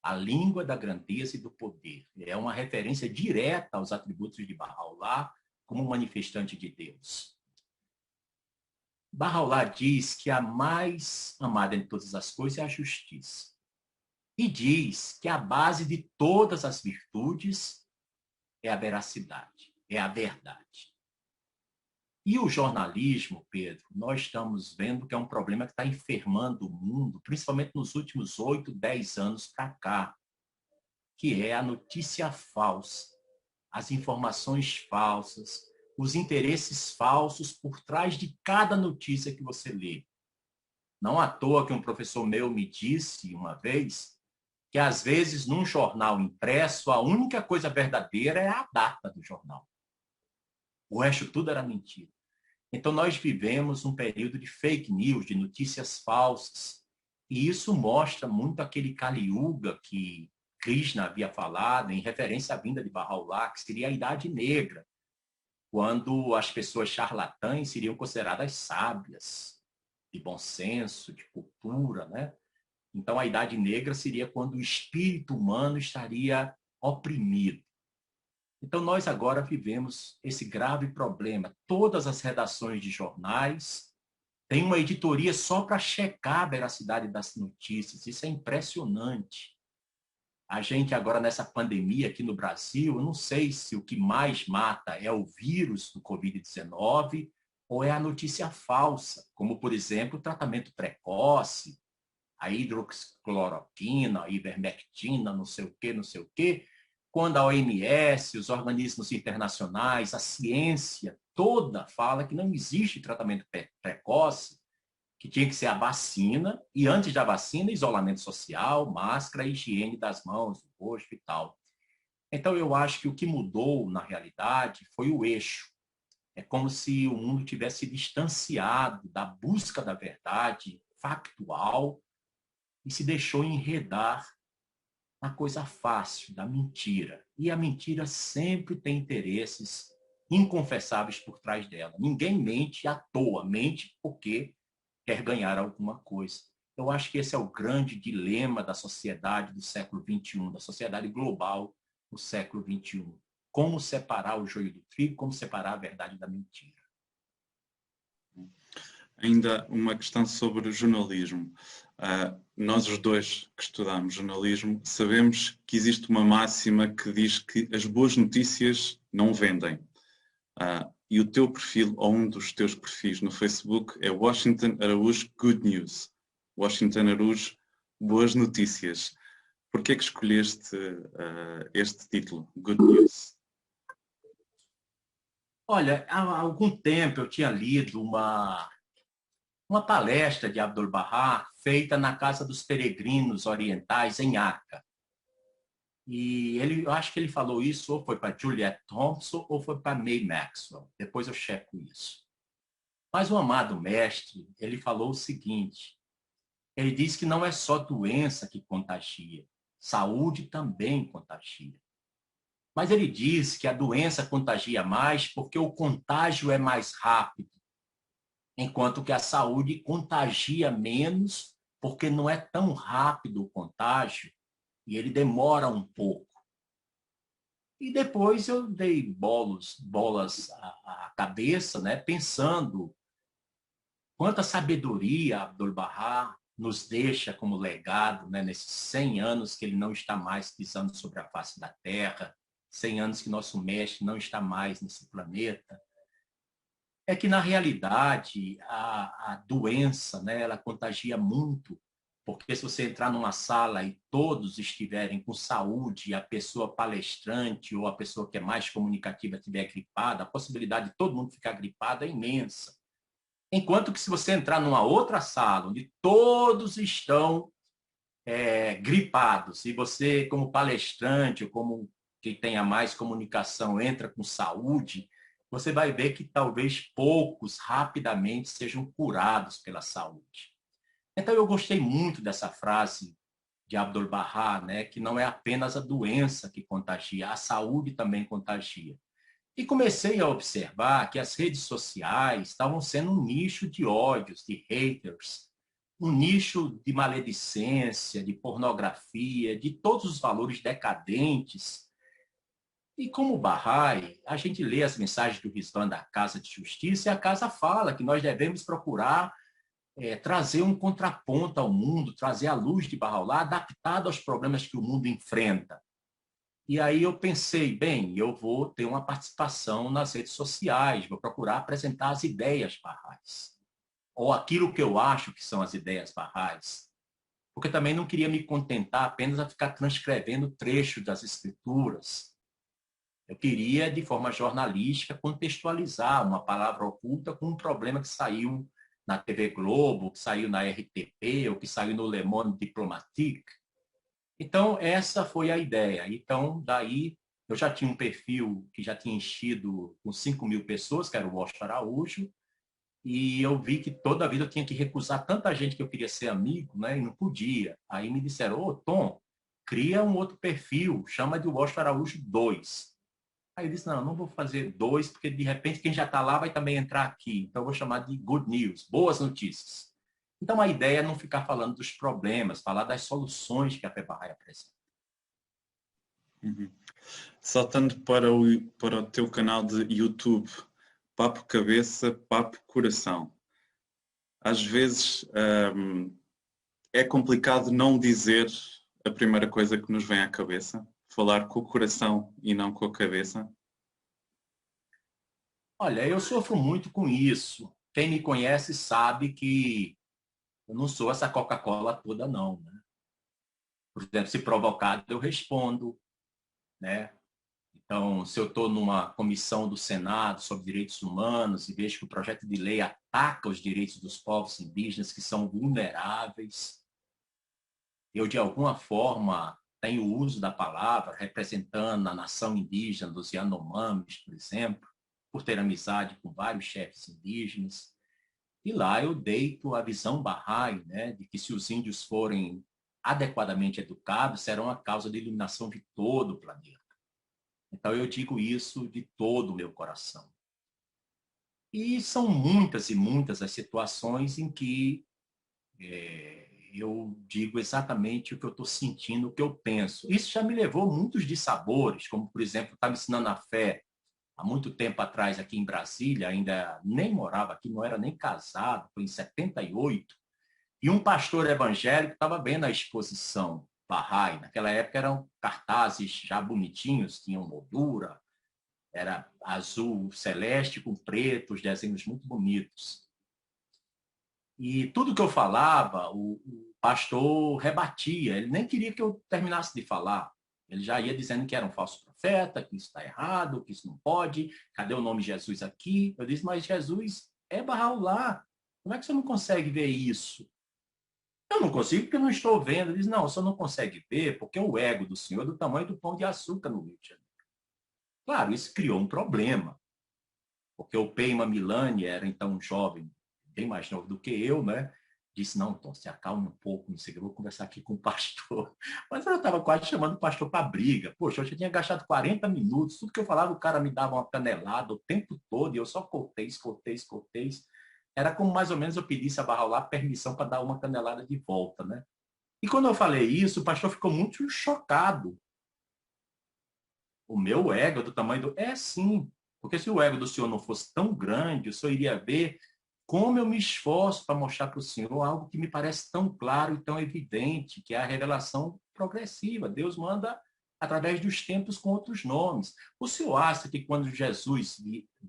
a língua da grandeza e do poder. É uma referência direta aos atributos de Bahá'u'lláh como manifestante de Deus. Bahá'u'lláh diz que a mais amada de todas as coisas é a justiça. E diz que a base de todas as virtudes é a veracidade, é a verdade. E o jornalismo, Pedro, nós estamos vendo que é um problema que está enfermando o mundo, principalmente nos últimos 8, 10 anos para cá, que é a notícia falsa, as informações falsas, os interesses falsos por trás de cada notícia que você lê. Não à toa que um professor meu me disse uma vez que, às vezes, num jornal impresso, a única coisa verdadeira é a data do jornal. O resto tudo era mentira. Então, nós vivemos um período de fake news, de notícias falsas. E isso mostra muito aquele Kali Yuga que Krishna havia falado, em referência à vinda de Bahá'u'lláh, que seria a Idade Negra, quando as pessoas charlatãs seriam consideradas sábias, de bom senso, de cultura, né? Então, a Idade Negra seria quando o espírito humano estaria oprimido. Então, nós agora vivemos esse grave problema. Todas as redações de jornais têm uma editoria só para checar a veracidade das notícias. Isso é impressionante. A gente agora, nessa pandemia aqui no Brasil, eu não sei se o que mais mata é o vírus do Covid-19 ou é a notícia falsa, como, por exemplo, o tratamento precoce, a hidroxicloroquina, a ivermectina, não sei o quê, quando a OMS, os organismos internacionais, a ciência toda fala que não existe tratamento precoce, que tinha que ser a vacina, e antes da vacina, isolamento social, máscara, higiene das mãos, do rosto e tal. Então, eu acho que o que mudou, na realidade, foi o eixo. É como se o mundo tivesse se distanciado da busca da verdade factual e se deixou enredar na coisa fácil, da mentira. E a mentira sempre tem interesses inconfessáveis por trás dela. Ninguém mente à toa, mente porque quer ganhar alguma coisa. Eu acho que esse é o grande dilema da sociedade do século XXI, da sociedade global do século XXI. Como separar o joio do trigo, como separar a verdade da mentira. Ainda uma questão sobre o jornalismo. Nós os dois que estudamos jornalismo sabemos que existe uma máxima que diz que as boas notícias não vendem. E o teu perfil, ou um dos teus perfis no Facebook, é Washington Araújo Good News. Washington Araújo, boas notícias. Por que é que escolheste este título, Good News? Olha, há algum tempo eu tinha lido uma palestra de Abdu'l-Bahá feita na Casa dos Peregrinos Orientais, em Acre. E eu acho que ele falou isso ou foi para Juliet Thompson ou foi para May Maxwell. Depois eu checo isso. Mas o amado mestre, ele falou o seguinte, ele diz que não é só doença que contagia, saúde também contagia. Mas ele diz que a doença contagia mais porque o contágio é mais rápido, enquanto que a saúde contagia menos porque não é tão rápido o contágio e ele demora um pouco. E depois eu dei bolas à cabeça, né, pensando quanta sabedoria Abdu'l-Bahá nos deixa como legado, né, nesses 100 anos que ele não está mais pisando sobre a face da Terra, 100 anos que nosso mestre não está mais nesse planeta. É que, na realidade, a doença, né, ela contagia muito, porque se você entrar numa sala e todos estiverem com saúde, a pessoa palestrante ou a pessoa que é mais comunicativa estiver gripada, a possibilidade de todo mundo ficar gripado é imensa. Enquanto que se você entrar numa outra sala, onde todos estão gripados, e você, como palestrante, ou como quem tenha mais comunicação, entra com saúde, você vai ver que talvez poucos rapidamente sejam curados pela saúde. Então, eu gostei muito dessa frase de Abdu'l-Bahá, né, que não é apenas a doença que contagia, a saúde também contagia. E comecei a observar que as redes sociais estavam sendo um nicho de ódios, de haters, um nicho de maledicência, de pornografia, de todos os valores decadentes. E como Bahá'í, a gente lê as mensagens do Rizvan da Casa de Justiça e a casa fala que nós devemos procurar trazer um contraponto ao mundo, trazer a luz de Bahá'u'lláh adaptado aos problemas que o mundo enfrenta. E aí eu pensei, bem, eu vou ter uma participação nas redes sociais, vou procurar apresentar as ideias Bahá'ís, ou aquilo que eu acho que são as ideias Bahá'ís. Porque também não queria me contentar apenas a ficar transcrevendo trechos das escrituras. Eu queria, de forma jornalística, contextualizar uma palavra oculta com um problema que saiu na TV Globo, que saiu na RTP, ou que saiu no Le Monde Diplomatique. Então, essa foi a ideia. Então, daí, eu já tinha um perfil que já tinha enchido com 5.000 pessoas, que era o Washington Araújo, e eu vi que toda a vida eu tinha que recusar tanta gente que eu queria ser amigo, né, e não podia. Aí me disseram, ô, Tom, cria um outro perfil, chama de Washington Araújo 2. Aí eu disse, não vou fazer 2, porque de repente quem já está lá vai também entrar aqui. Então, eu vou chamar de Good News, boas notícias. Então, a ideia é não ficar falando dos problemas, falar das soluções que a Fé Bahá'í apresenta. Uhum. Saltando para o teu canal de YouTube, Papo Cabeça, Papo Coração. Às vezes é complicado não dizer a primeira coisa que nos vem à cabeça, falar com o coração e não com a cabeça. Olha, eu sofro muito com isso. Quem me conhece sabe que eu não sou essa Coca-Cola toda, não. Né? Por exemplo, se provocado, eu respondo. Né? Então, se eu estou numa comissão do Senado sobre direitos humanos e vejo que o projeto de lei ataca os direitos dos povos indígenas que são vulneráveis, eu, de alguma forma, tenho o uso da palavra representando a nação indígena dos Yanomamis, por exemplo, por ter amizade com vários chefes indígenas. E lá eu deito a visão Bahá'í, né, de que se os índios forem adequadamente educados, serão a causa da iluminação de todo o planeta. Então eu digo isso de todo o meu coração. E são muitas e muitas as situações em que eu digo exatamente o que eu estou sentindo, o que eu penso. Isso já me levou muitos dissabores, como, por exemplo, estava ensinando a fé há muito tempo atrás aqui em Brasília, ainda nem morava aqui, não era nem casado, foi em 78, e um pastor evangélico estava vendo a exposição Bahá'í. Naquela época eram cartazes já bonitinhos, tinham moldura, era azul celeste com preto, os desenhos muito bonitos. E tudo que eu falava, o pastor rebatia, ele nem queria que eu terminasse de falar. Ele já ia dizendo que era um falso profeta, que isso está errado, que isso não pode, cadê o nome Jesus aqui? Eu disse, mas Jesus é Bahá'u'lláh. Como é que você não consegue ver isso? Eu não consigo porque eu não estou vendo. Ele diz, não, você não consegue ver porque o ego do senhor é do tamanho do pão de açúcar no Rio de Janeiro. Claro, isso criou um problema, porque o Peima Milani era então um jovem bem mais novo do que eu, né? Disse, não, Tom, se acalme um pouco, não sei o que, eu vou conversar aqui com o pastor. Mas eu estava quase chamando o pastor para briga. Poxa, eu já tinha gastado 40 minutos, tudo que eu falava, o cara me dava uma canelada o tempo todo, e eu só cortei. Era como mais ou menos eu pedisse a Bahá'u'lláh permissão para dar uma canelada de volta, né? E quando eu falei isso, o pastor ficou muito chocado. O meu ego é do tamanho do... É sim, porque se o ego do senhor não fosse tão grande, o senhor iria ver como eu me esforço para mostrar para o senhor algo que me parece tão claro e tão evidente, que é a revelação progressiva. Deus manda através dos tempos com outros nomes. O senhor acha que quando Jesus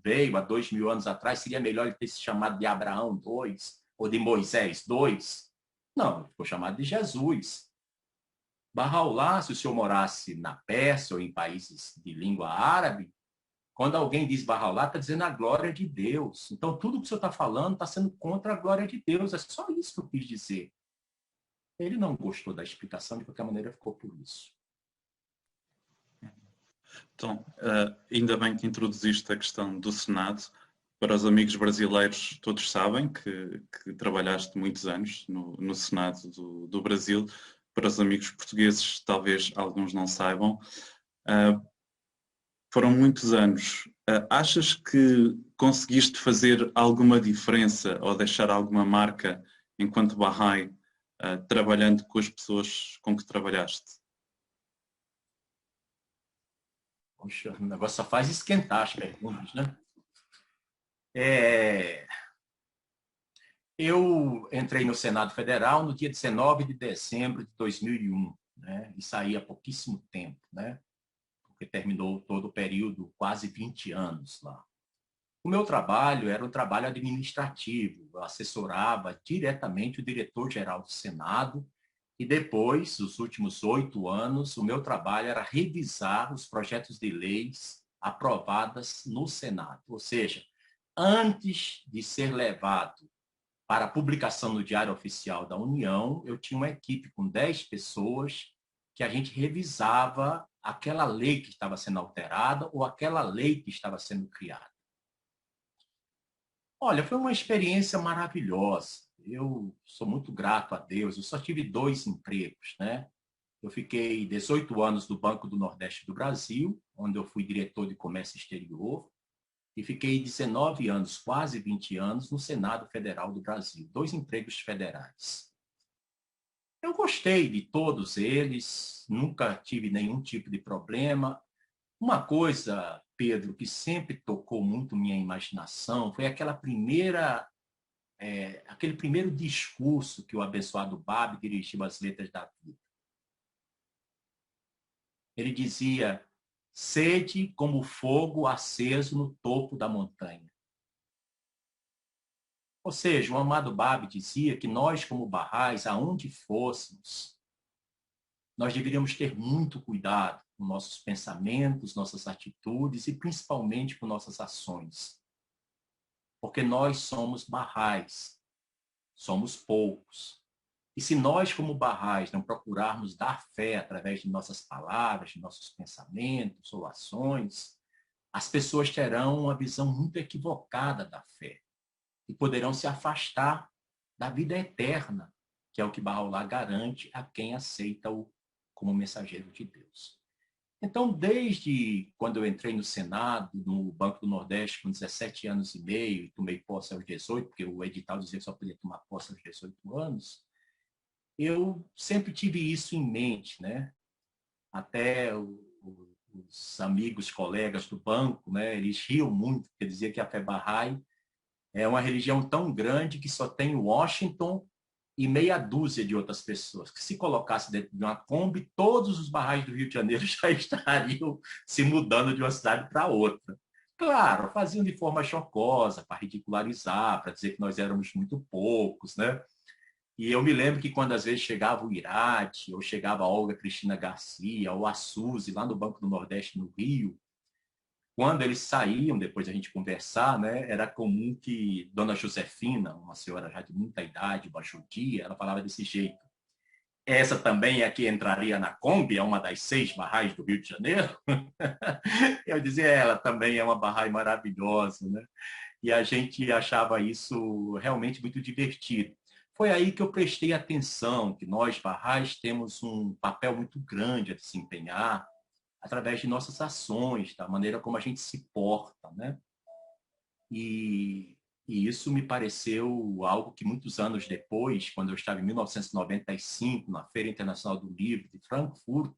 veio há 2.000 anos atrás, seria melhor ele ter se chamado de Abraão 2 ou de Moisés 2? Não, ele ficou chamado de Jesus. Bahá'u'lláh, se o senhor morasse na Pérsia ou em países de língua árabe, quando alguém diz Bahá'u'lláh, está dizendo a glória de Deus. Então, tudo que o senhor está falando está sendo contra a glória de Deus. É só isso que eu quis dizer. Ele não gostou da explicação, de qualquer maneira ficou por isso. Então, ainda bem que introduziste a questão do Senado. Para os amigos brasileiros, todos sabem que trabalhaste muitos anos no Senado do Brasil. Para os amigos portugueses, talvez alguns não saibam. Foram muitos anos. Achas que conseguiste fazer alguma diferença ou deixar alguma marca enquanto Bahá'í, trabalhando com as pessoas com que trabalhaste? Poxa, o negócio só faz esquentar as perguntas, né? Eu entrei no Senado Federal no dia 19 de dezembro de 2001, né? E saí há pouquíssimo tempo, né? Porque terminou todo o período, quase 20 anos lá. O meu trabalho era um trabalho administrativo, eu assessorava diretamente o diretor-geral do Senado e depois, os últimos 8 anos, o meu trabalho era revisar os projetos de leis aprovadas no Senado. Ou seja, antes de ser levado para a publicação no Diário Oficial da União, eu tinha uma equipe com 10 pessoas que a gente revisava aquela lei que estava sendo alterada ou aquela lei que estava sendo criada. Olha, foi uma experiência maravilhosa. Eu sou muito grato a Deus. Eu só tive 2 empregos, né? Eu fiquei 18 anos no Banco do Nordeste do Brasil, onde eu fui diretor de comércio exterior, e fiquei 19 anos, quase 20 anos, no Senado Federal do Brasil. 2 empregos federais. Eu gostei de todos eles, nunca tive nenhum tipo de problema. Uma coisa, Pedro, que sempre tocou muito minha imaginação foi aquele primeiro discurso que o abençoado Babi dirigiu às letras da vida. Ele dizia: sede como fogo aceso no topo da montanha. Ou seja, o amado Babi dizia que nós, como Bahá'ís, aonde fôssemos, nós deveríamos ter muito cuidado com nossos pensamentos, nossas atitudes e principalmente com nossas ações. Porque nós somos Bahá'ís, somos poucos. E se nós, como Bahá'ís, não procurarmos dar fé através de nossas palavras, de nossos pensamentos ou ações, as pessoas terão uma visão muito equivocada da fé e poderão se afastar da vida eterna, que é o que Bahá'u'lláh garante a quem aceita-o como mensageiro de Deus. Então, desde quando eu entrei no Senado, no Banco do Nordeste, com 17 anos e meio, e tomei posse aos 18, porque o edital dizia que só podia tomar posse aos 18 anos, eu sempre tive isso em mente, né? Até os amigos, colegas do banco, né? Eles riam muito, porque dizia que a fé Bahá'í é uma religião tão grande que só tem Washington e meia dúzia de outras pessoas. Que se colocasse dentro de uma Kombi, todos os Bahá'ís do Rio de Janeiro já estariam se mudando de uma cidade para outra. Claro, faziam de forma chocosa, para ridicularizar, para dizer que nós éramos muito poucos, né? E eu me lembro que quando às vezes chegava o Irati, ou chegava a Olga Cristina Garcia, ou a Suzy, lá no Banco do Nordeste, no Rio, quando eles saíam, depois da gente conversar, né, era comum que Dona Josefina, uma senhora já de muita idade, uma judia, ela falava desse jeito: essa também é a que entraria na Kombi, é uma das 6 Bahá'ís do Rio de Janeiro? Eu dizia, ela também é uma Bahá'í maravilhosa, né? E a gente achava isso realmente muito divertido. Foi aí que eu prestei atenção que nós, Bahá'ís, temos um papel muito grande a desempenhar através de nossas ações, da maneira como a gente se porta, né? E, e isso me pareceu algo que muitos anos depois, quando eu estava em 1995, na Feira Internacional do Livro de Frankfurt,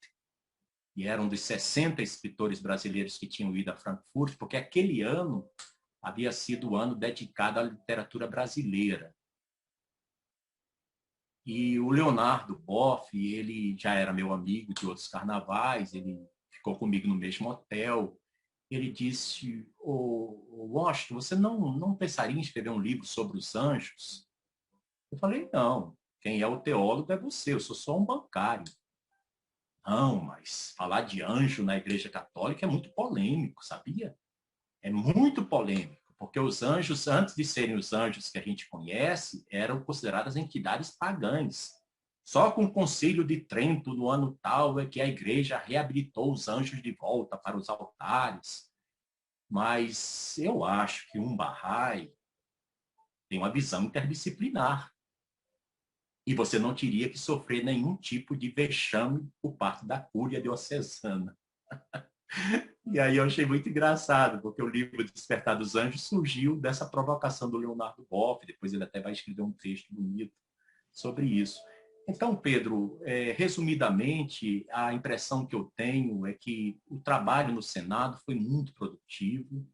e era um dos 60 escritores brasileiros que tinham ido a Frankfurt, porque aquele ano havia sido o ano dedicado à literatura brasileira. E o Leonardo Boff, ele já era meu amigo de outros carnavais, ele ficou comigo no mesmo hotel. Ele disse: Washington, você não pensaria em escrever um livro sobre os anjos? Eu falei: não, quem é o teólogo é você, eu sou só um bancário. Não, mas falar de anjo na Igreja Católica é muito polêmico, sabia? É muito polêmico, porque os anjos, antes de serem os anjos que a gente conhece, eram consideradas entidades pagãs. Só com o Concílio de Trento, no ano tal, é que a igreja reabilitou os anjos de volta para os altares. Mas eu acho que um Bahá'í tem uma visão interdisciplinar. E você não teria que sofrer nenhum tipo de vexame por parte da cúria diocesana. E aí eu achei muito engraçado, porque o livro Despertar dos Anjos surgiu dessa provocação do Leonardo Boff, depois ele até vai escrever um texto bonito sobre isso. Então, Pedro, resumidamente, a impressão que eu tenho é que o trabalho no Senado foi muito produtivo.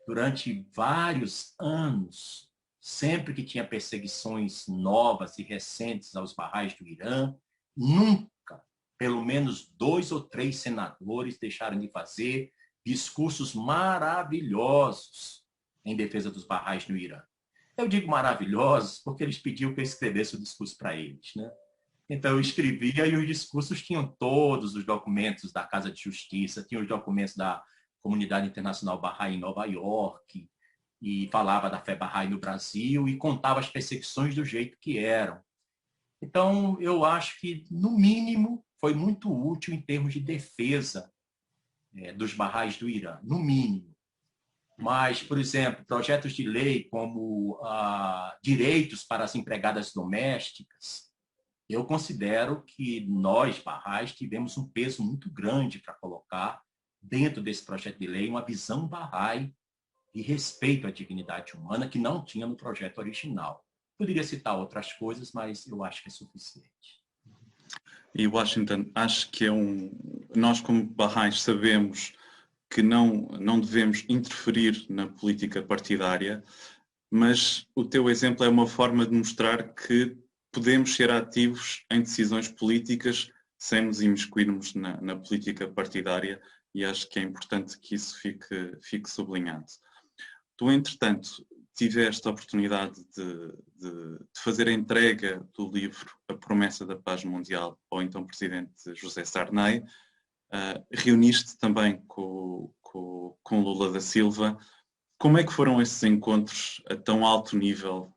Durante vários anos, sempre que tinha perseguições novas e recentes aos barrais do Irã, nunca, pelo menos 2 ou 3 senadores deixaram de fazer discursos maravilhosos em defesa dos barrais no Irã. Eu digo maravilhosos porque eles pediam que eu escrevesse o discurso para eles, né? Então eu escrevia e os discursos tinham todos os documentos da Casa de Justiça, tinham os documentos da Comunidade Internacional Bahá'í em Nova York, e falava da fé Bahá'í no Brasil e contava as perseguições do jeito que eram. Então eu acho que, no mínimo, foi muito útil em termos de defesa dos barrais do Irã, no mínimo. Mas, por exemplo, projetos de lei como direitos para as empregadas domésticas, eu considero que nós, barrais, tivemos um peso muito grande para colocar dentro desse projeto de lei uma visão barrai de respeito à dignidade humana que não tinha no projeto original. Poderia citar outras coisas, mas eu acho que é suficiente. E Washington, acho que nós como barrais sabemos que não devemos interferir na política partidária, mas o teu exemplo é uma forma de mostrar que podemos ser ativos em decisões políticas sem nos imiscuirmos na política partidária, e acho que é importante que isso fique sublinhado. Tu, entretanto, tiveste a oportunidade de fazer a entrega do livro A Promessa da Paz Mundial ao então Presidente José Sarney. Reuniste também com Lula da Silva. Como é que foram esses encontros a tão alto nível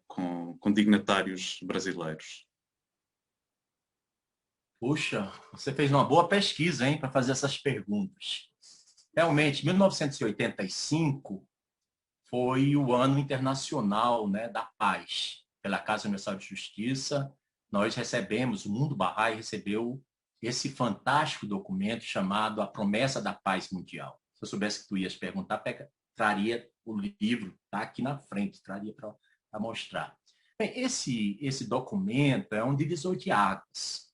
com dignatários brasileiros? Puxa, você fez uma boa pesquisa, hein, para fazer essas perguntas. Realmente, 1985 foi o ano internacional, né, da paz. Pela Casa Universal de Justiça, nós recebemos, o mundo Bahá'í recebeu esse fantástico documento chamado A Promessa da Paz Mundial. Se eu soubesse que tu ias perguntar, traria o livro, tá aqui na frente, traria para mostrar. Bem, esse documento é um divisor de águas,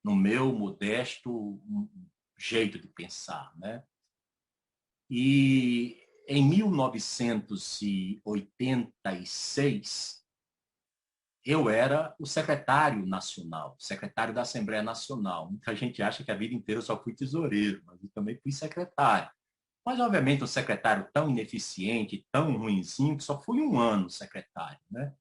no meu modesto jeito de pensar, né? E em 1986, eu era o secretário nacional, secretário da Assembleia Nacional. Muita gente acha que a vida inteira eu só fui tesoureiro, mas eu também fui secretário. Mas, obviamente, um secretário tão ineficiente, tão ruinzinho, que só fui um ano secretário, né?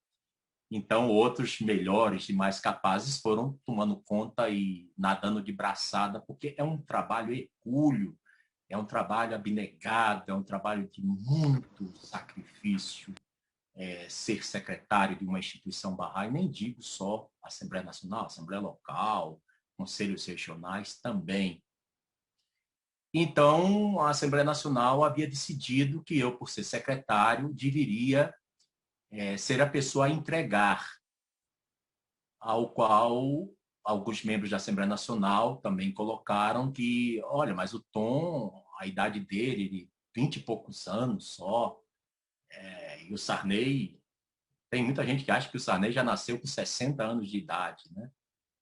Então, outros melhores e mais capazes foram tomando conta e nadando de braçada, porque é um trabalho hercúleo, é um trabalho abnegado, é um trabalho de muito sacrifício, ser secretário de uma instituição Bahá'í, nem digo só Assembleia Nacional, Assembleia Local, conselhos regionais também. Então, a Assembleia Nacional havia decidido que eu, por ser secretário, deveria ser a pessoa a entregar, ao qual alguns membros da Assembleia Nacional também colocaram que, olha, mas o Tom, a idade dele, de 20 e poucos anos só, e o Sarney, tem muita gente que acha que o Sarney já nasceu com 60 anos de idade, né?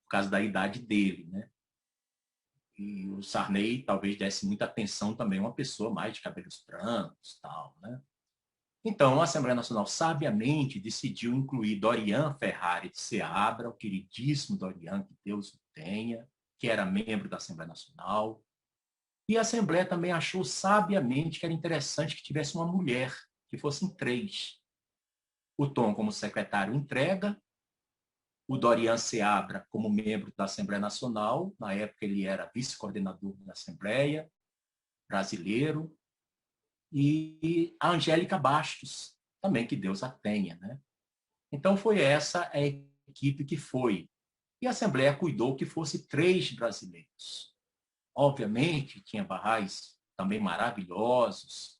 Por causa da idade dele, né? E o Sarney talvez desse muita atenção também a uma pessoa mais de cabelos brancos, tal, né? Então, a Assembleia Nacional sabiamente decidiu incluir Dorian Ferrari de Seabra, o queridíssimo Dorian, que Deus o tenha, que era membro da Assembleia Nacional. E a Assembleia também achou sabiamente que era interessante que tivesse uma mulher, que fossem 3. O Tom como secretário entrega, o Dorian Seabra como membro da Assembleia Nacional, na época ele era vice-coordenador da Assembleia, brasileiro, e a Angélica Bastos, também que Deus a tenha, né? Então foi essa a equipe que foi. E a Assembleia cuidou que fosse 3 brasileiros. Obviamente, tinha barrais também maravilhosos,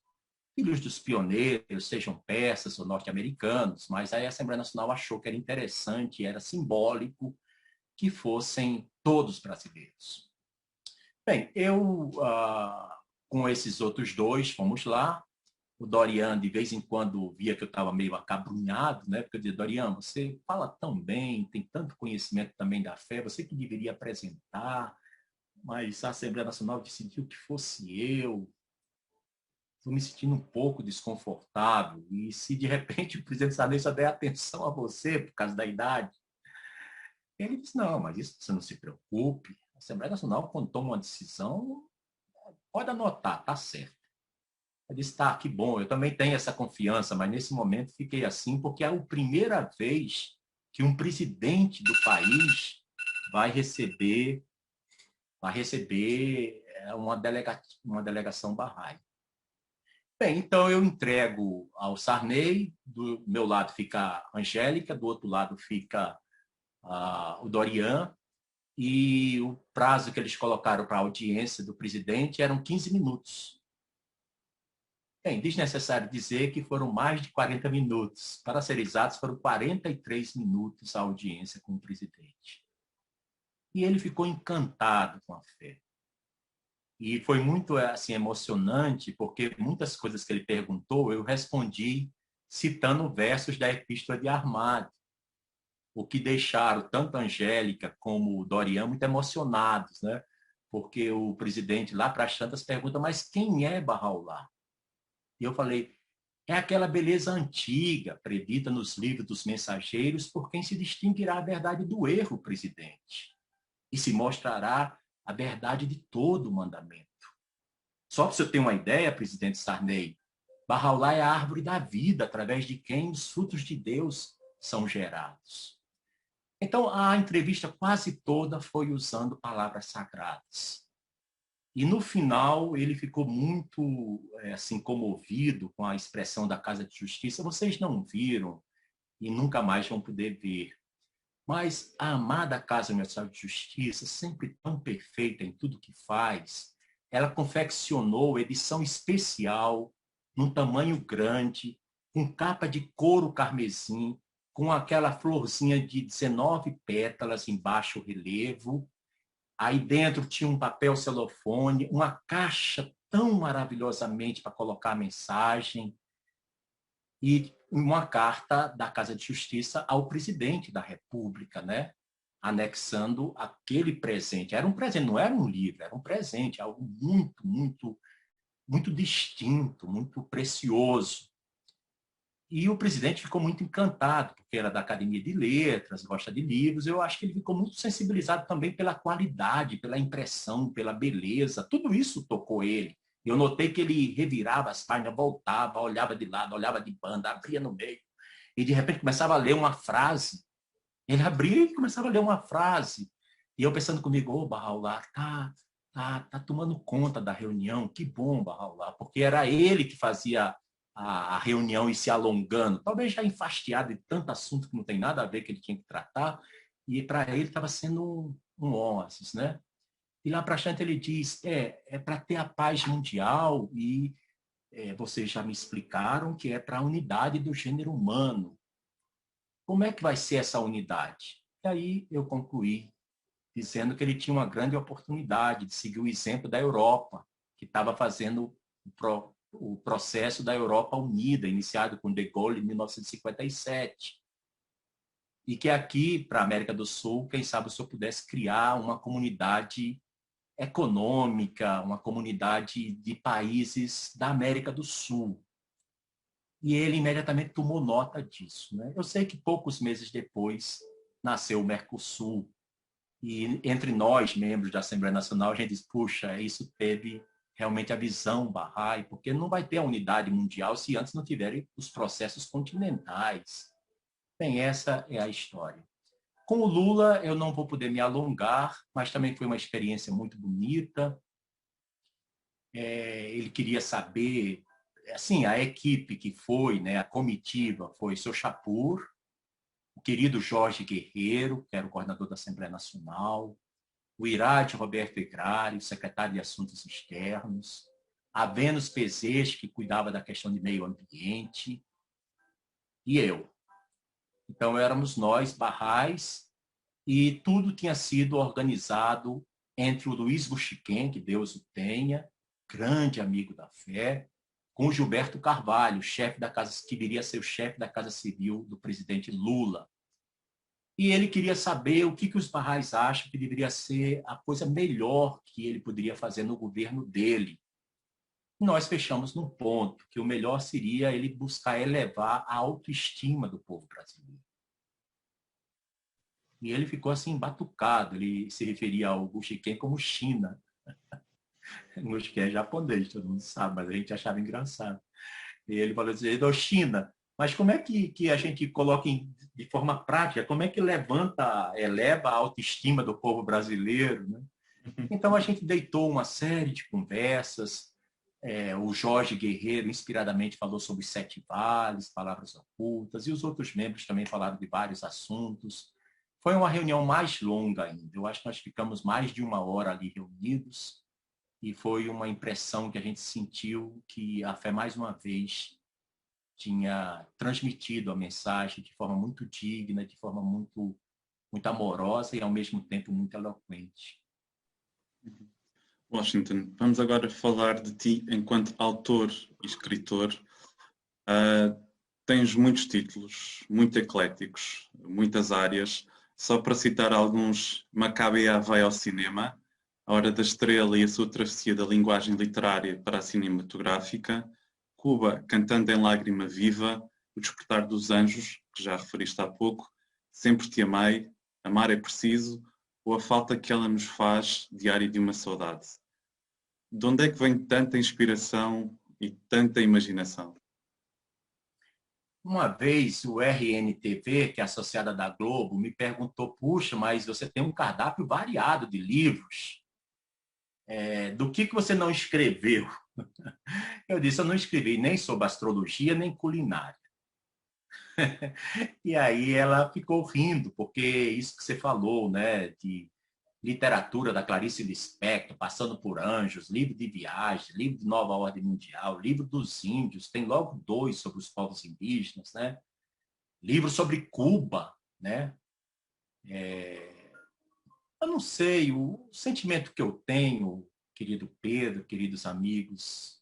filhos dos pioneiros, sejam persas ou norte-americanos, mas aí a Assembleia Nacional achou que era interessante, era simbólico que fossem todos brasileiros. Bem, eu, com esses outros 2, fomos lá. o Dorian, de vez em quando, via que eu estava meio acabrunhado, né? Porque eu dizia, Dorian, você fala tão bem, tem tanto conhecimento também da fé, você que deveria apresentar, mas a Assembleia Nacional decidiu que fosse eu. Estou me sentindo um pouco desconfortável. E se, de repente, o presidente Sarney só der atenção a você por causa da idade, ele disse, não, mas isso você não se preocupe. A Assembleia Nacional, quando toma uma decisão, pode anotar, tá certo. Eu disse, tá, que bom, eu também tenho essa confiança, mas nesse momento fiquei assim, porque é a primeira vez que um presidente do país vai receber, uma delegação Bahá'í. Bem, então eu entrego ao Sarney, do meu lado fica a Angélica, do outro lado fica o Dorian, e o prazo que eles colocaram para a audiência do presidente eram 15 minutos. Bem, desnecessário dizer que foram mais de 40 minutos. Para ser exatos, foram 43 minutos a audiência com o presidente. E ele ficou encantado com a fé. E foi muito assim, emocionante, porque muitas coisas que ele perguntou, eu respondi citando versos da Epístola de Armado, o que deixaram tanto a Angélica como o Dorian muito emocionados, né? Porque o presidente lá para as tantas pergunta, mas quem é Bahá'u'lláh? E eu falei, é aquela beleza antiga, predita nos livros dos mensageiros, por quem se distinguirá a verdade do erro, presidente, e se mostrará a verdade de todo o mandamento. Só para você ter uma ideia, presidente Sarney, Bahá'u'lláh é a árvore da vida, através de quem os frutos de Deus são gerados. Então, a entrevista quase toda foi usando palavras sagradas. E no final, ele ficou muito assim, comovido com a expressão da Casa de Justiça. Vocês não viram e nunca mais vão poder ver. Mas a amada Casa Universal de Justiça, sempre tão perfeita em tudo que faz, ela confeccionou edição especial, num tamanho grande, com capa de couro carmesim, com aquela florzinha de 19 pétalas em baixo relevo. Aí dentro tinha um papel celofane, uma caixa tão maravilhosamente para colocar a mensagem e uma carta da Casa de Justiça ao presidente da República, né? Anexando aquele presente. Era um presente, não era um livro, era um presente, algo muito, muito, muito distinto, muito precioso. E o presidente ficou muito encantado, porque era da Academia de Letras, gosta de livros. Eu acho que ele ficou muito sensibilizado também pela qualidade, pela impressão, pela beleza. Tudo isso tocou ele. Eu notei que ele revirava as páginas, voltava, olhava de lado, olhava de banda, abria no meio. E, de repente, começava a ler uma frase. Ele abria e começava a ler uma frase. E eu pensando comigo, ô, Bahá'u'lláh, tá tomando conta da reunião. Que bom, Bahá'u'lláh, porque era ele que fazia a reunião e se alongando, talvez já enfastiado de tanto assunto que não tem nada a ver que ele tinha que tratar, e para ele estava sendo um oásis, né? E lá para frente ele diz, é para ter a paz mundial e vocês já me explicaram que é para a unidade do gênero humano. Como é que vai ser essa unidade? E aí eu concluí dizendo que ele tinha uma grande oportunidade de seguir o exemplo da Europa, que estava fazendo o processo da Europa Unida, iniciado com De Gaulle em 1957. E que aqui, para a América do Sul, quem sabe se eu pudesse criar uma comunidade econômica, uma comunidade de países da América do Sul. E ele imediatamente tomou nota disso, né? Eu sei que poucos meses depois nasceu o Mercosul. E entre nós, membros da Assembleia Nacional, a gente diz, puxa, isso teve realmente a visão Bahá'í, porque não vai ter a unidade mundial se antes não tiverem os processos continentais. Bem, essa é a história. Com o Lula, eu não vou poder me alongar, mas também foi uma experiência muito bonita. Ele queria saber, assim, a equipe que foi, né, a comitiva, foi seu Chapur, o querido Jorge Guerreiro, que era o coordenador da Assembleia Nacional, o Irade Roberto Egrari, secretário de Assuntos Externos, a Vênus Pezes, que cuidava da questão de meio ambiente, e eu. Então, éramos nós, Bahá'ís, e tudo tinha sido organizado entre o Luiz Buchiquem, que Deus o tenha, grande amigo da fé, com Gilberto Carvalho, chefe da casa, que viria a ser o chefe da Casa Civil do presidente Lula. E ele queria saber o que os Barrais acham que deveria ser a coisa melhor que ele poderia fazer no governo dele. Nós fechamos num ponto, que o melhor seria ele buscar elevar a autoestima do povo brasileiro. E ele ficou assim, embatucado. Ele se referia ao Gu Shiken como China. O Gu Shiken é japonês, todo mundo sabe, mas a gente achava engraçado. E ele falou assim, China, mas como é que a gente coloca de forma prática, como é que eleva a autoestima do povo brasileiro, né? Então a gente deitou uma série de conversas. O Jorge Guerreiro, inspiradamente, falou sobre os 7 vales, palavras ocultas, e os outros membros também falaram de vários assuntos. Foi uma reunião mais longa ainda. Eu acho que nós ficamos mais de 1 hora ali reunidos, e foi uma impressão que a gente sentiu que a fé, mais uma vez, tinha transmitido a mensagem de forma muito digna, de forma muito, muito amorosa e, ao mesmo tempo, muito eloquente. Washington, vamos agora falar de ti enquanto autor e escritor. Tens muitos títulos, muito ecléticos, muitas áreas. Só para citar alguns, Macabea vai ao cinema, A Hora da Estrela e a sua travessia da linguagem literária para a cinematográfica, Cuba cantando em lágrima viva, O Despertar dos Anjos, que já referiste há pouco, Sempre te amei, Amar é preciso, ou A Falta que ela nos faz, Diário de uma saudade. De onde é que vem tanta inspiração e tanta imaginação? Uma vez o RNTV, que é associada da Globo, me perguntou, puxa, mas você tem um cardápio variado de livros. Do que você não escreveu? Eu disse, eu não escrevi nem sobre astrologia, nem culinária. E aí ela ficou rindo, porque isso que você falou, né, de literatura da Clarice Lispector, Passando por Anjos, livro de viagem, livro de Nova Ordem Mundial, livro dos índios, tem logo 2 sobre os povos indígenas, né? Livro sobre Cuba, né? Eu não sei, o sentimento que eu tenho, querido Pedro, queridos amigos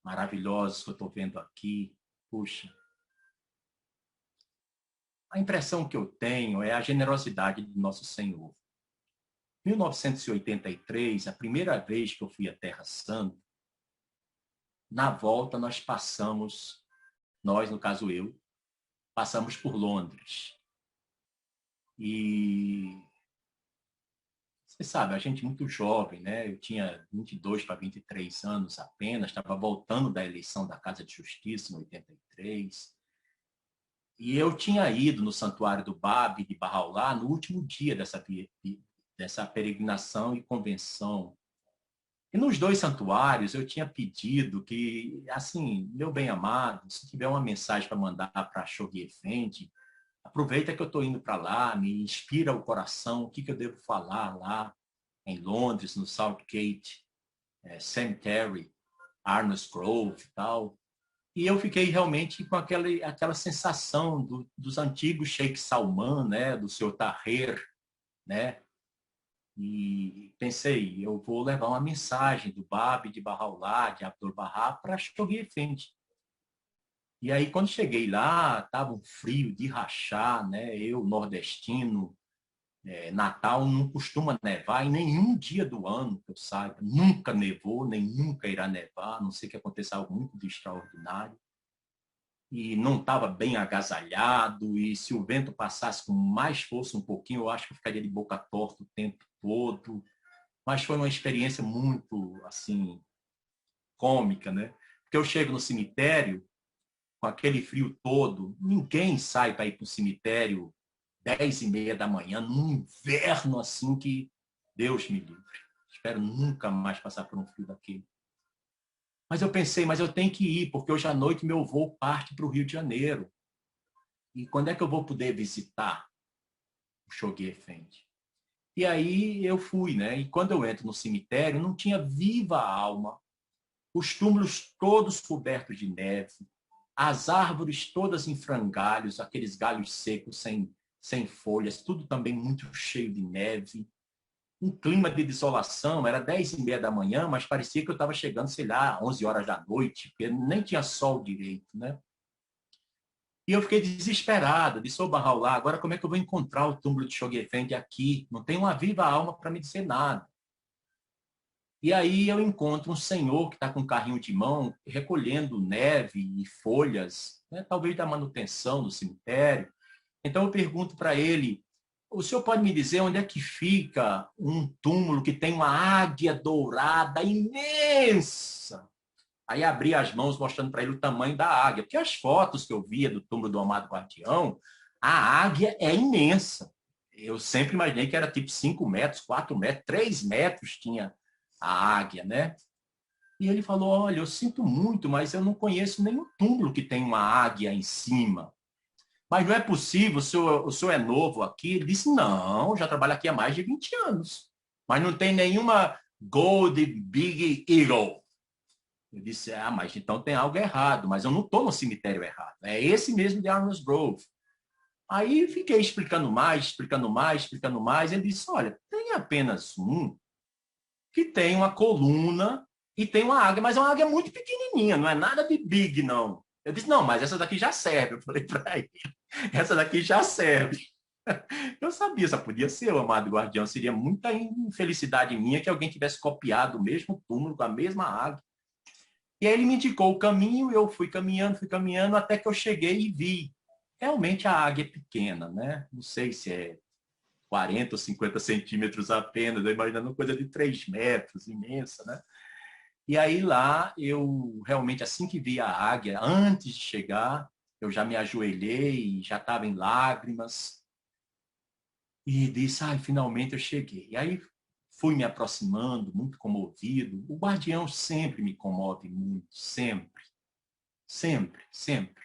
maravilhosos que eu estou vendo aqui, puxa, a impressão que eu tenho é a generosidade do nosso Senhor. Em 1983, a primeira vez que eu fui à Terra Santa, na volta nós passamos, nós, no caso eu, passamos por Londres. E você sabe, a gente muito jovem, né? Eu tinha 22 para 23 anos apenas, estava voltando da eleição da Casa de Justiça em 83. E eu tinha ido no Santuário do Babi de Bahá'u'lláh no último dia dessa peregrinação e convenção. E nos 2 santuários eu tinha pedido que, assim, meu bem-amado, se tiver uma mensagem para mandar para Shoghi Effendi, aproveita que eu estou indo para lá, me inspira o coração, o que eu devo falar lá em Londres, no Southgate Cemetery, Arnos Grove e tal. E eu fiquei realmente com aquela sensação dos antigos Sheikh Salman, né, do seu Tahrir, né? E pensei, eu vou levar uma mensagem do Babi de Bahá'u'lláh, de Abdu'l-Bahá, para Shoghi Effendi. E aí, quando cheguei lá, estava um frio de rachar, né? Eu, nordestino, Natal não costuma nevar em nenhum dia do ano, que eu saiba. Nunca nevou, nem nunca irá nevar, a não sei que aconteça algo muito de extraordinário. E não estava bem agasalhado, e se o vento passasse com mais força um pouquinho, eu acho que eu ficaria de boca torta o tempo todo. Mas foi uma experiência muito, assim, cômica, né? Porque eu chego no cemitério, com aquele frio todo, ninguém sai para ir para o cemitério 10h30 da manhã, num inverno assim que Deus me livre. Espero nunca mais passar por um frio daquele. Mas eu pensei, mas eu tenho que ir, porque hoje à noite meu voo parte para o Rio de Janeiro. E quando é que eu vou poder visitar o Shoghi Effendi? E aí eu fui, né? E quando eu entro no cemitério, não tinha viva alma. Os túmulos todos cobertos de neve, as árvores todas em frangalhos, aqueles galhos secos sem folhas, tudo também muito cheio de neve. um clima de desolação, era 10h30 da manhã, mas parecia que eu estava chegando, sei lá, 11 horas da noite, porque nem tinha sol direito, né? E eu fiquei desesperado, disse, ô Barraulá, agora como é que eu vou encontrar o túmulo de Chogue Effendi aqui? Não tem uma viva alma para me dizer nada. E aí eu encontro um senhor que está com um carrinho de mão, recolhendo neve e folhas, né, talvez da manutenção do cemitério. Então eu pergunto para ele, o senhor pode me dizer onde é que fica um túmulo que tem uma águia dourada imensa? Aí abri as mãos mostrando para ele o tamanho da águia, porque as fotos que eu via do túmulo do Amado Guardião, a águia é imensa. Eu sempre imaginei que era tipo 5 metros, 4 metros, 3 metros tinha a águia, né? E ele falou, olha, eu sinto muito, mas eu não conheço nenhum túmulo que tem uma águia em cima. Mas não é possível, o senhor é novo aqui? Ele disse, não, já trabalho aqui há mais de 20 anos. Mas não tem nenhuma Gold Big Eagle. Eu disse, mas então tem algo errado, mas eu não estou no cemitério errado. É esse mesmo de Arnos Grove. Aí fiquei explicando mais, explicando mais, explicando mais. Ele disse, olha, tem apenas um que tem uma coluna e tem uma águia, mas é uma águia muito pequenininha, não é nada de big, não. Eu disse, não, mas essa daqui já serve. Eu falei para ele, essa daqui já serve. Eu sabia, só podia ser o Amado Guardião. Seria muita infelicidade minha que alguém tivesse copiado o mesmo túmulo com a mesma águia. E aí ele me indicou o caminho, eu fui caminhando, até que eu cheguei e vi. Realmente a águia é pequena, né? Não sei se é 40 ou 50 centímetros apenas, eu imaginando coisa de 3 metros, imensa, né? E aí lá, eu realmente, assim que vi a águia, antes de chegar, eu já me ajoelhei, já estava em lágrimas, e disse, finalmente eu cheguei. E aí fui me aproximando, muito comovido. O guardião sempre me comove muito, sempre, sempre, sempre.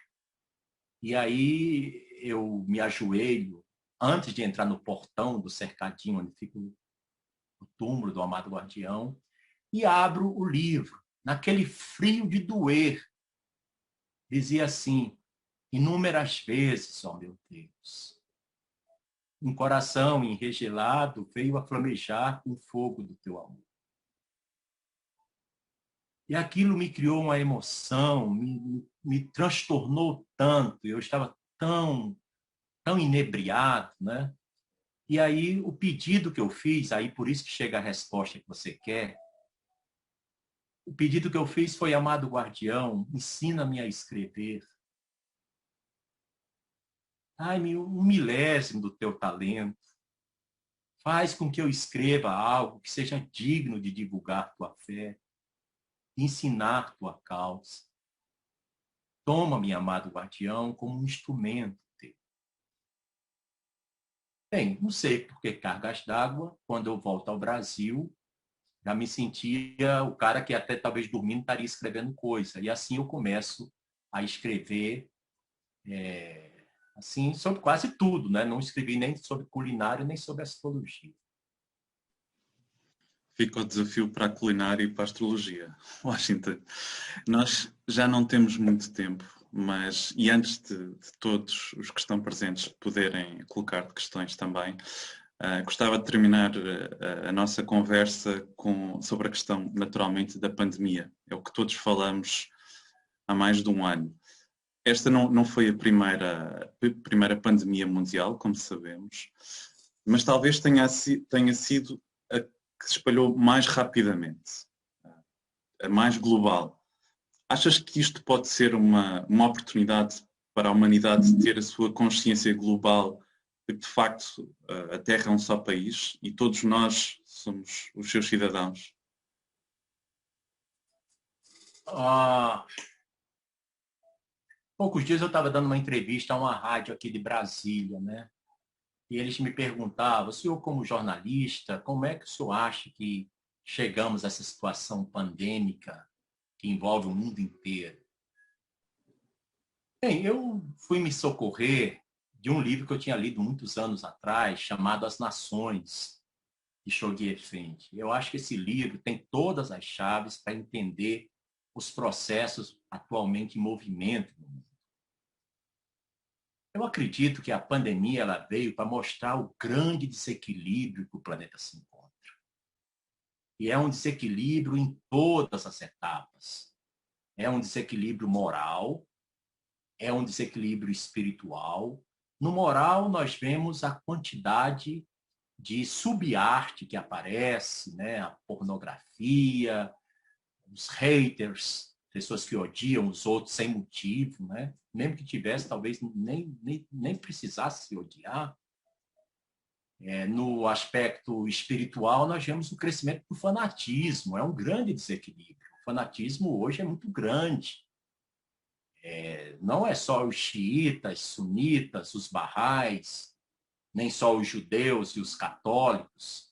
E aí eu me ajoelho, antes de entrar no portão do cercadinho, onde fica o túmulo do Amado Guardião, e abro o livro. Naquele frio de doer, dizia assim, inúmeras vezes, ó meu Deus, um coração enregelado veio a flamejar com o fogo do teu amor. E aquilo me criou uma emoção, me transtornou tanto, eu estava tão inebriado, né? E aí o pedido que eu fiz, aí por isso que chega a resposta que você quer, o pedido que eu fiz foi, amado guardião, ensina-me a escrever. Ai-me um milésimo do teu talento. Faz com que eu escreva algo que seja digno de divulgar tua fé, de ensinar tua causa. Toma-me, amado guardião, como um instrumento teu. Bem, não sei por que cargas d'água, quando eu volto ao Brasil, já me sentia o cara que até talvez dormindo estaria escrevendo coisa. E assim eu começo a escrever assim sobre quase tudo, né? Não escrevi nem sobre culinária, nem sobre astrologia. Fica o desafio para a culinária e para a astrologia. Washington, nós já não temos muito tempo, mas, e antes de todos os que estão presentes poderem colocar questões também, gostava de terminar a nossa conversa sobre a questão, naturalmente, da pandemia. É o que todos falamos há mais de um ano. Esta não foi a primeira pandemia mundial, como sabemos, mas talvez tenha sido a que se espalhou mais rapidamente, a mais global. Achas que isto pode ser uma oportunidade para a humanidade ter a sua consciência global de que, de facto, a Terra é um só país e todos nós somos os seus cidadãos? Poucos dias eu estava dando uma entrevista a uma rádio aqui de Brasília, né? E eles me perguntavam, o senhor como jornalista, como é que o senhor acha que chegamos a essa situação pandêmica que envolve o mundo inteiro? Bem, eu fui me socorrer de um livro que eu tinha lido muitos anos atrás, chamado As Nações, de Chogue Effendi. Eu acho que esse livro tem todas as chaves para entender os processos atualmente em movimento no mundo. Eu acredito que a pandemia ela veio para mostrar o grande desequilíbrio que o planeta se encontra. E é um desequilíbrio em todas as etapas. É um desequilíbrio moral, é um desequilíbrio espiritual. No moral, nós vemos a quantidade de subarte que aparece, né? A pornografia, os haters, pessoas que odiam os outros sem motivo, né? Mesmo que tivesse, talvez nem precisasse se odiar. No aspecto espiritual, nós vemos o crescimento do fanatismo, é um grande desequilíbrio. O fanatismo hoje é muito grande. Não é só os xiitas, sunitas, os barrais, nem só os judeus e os católicos.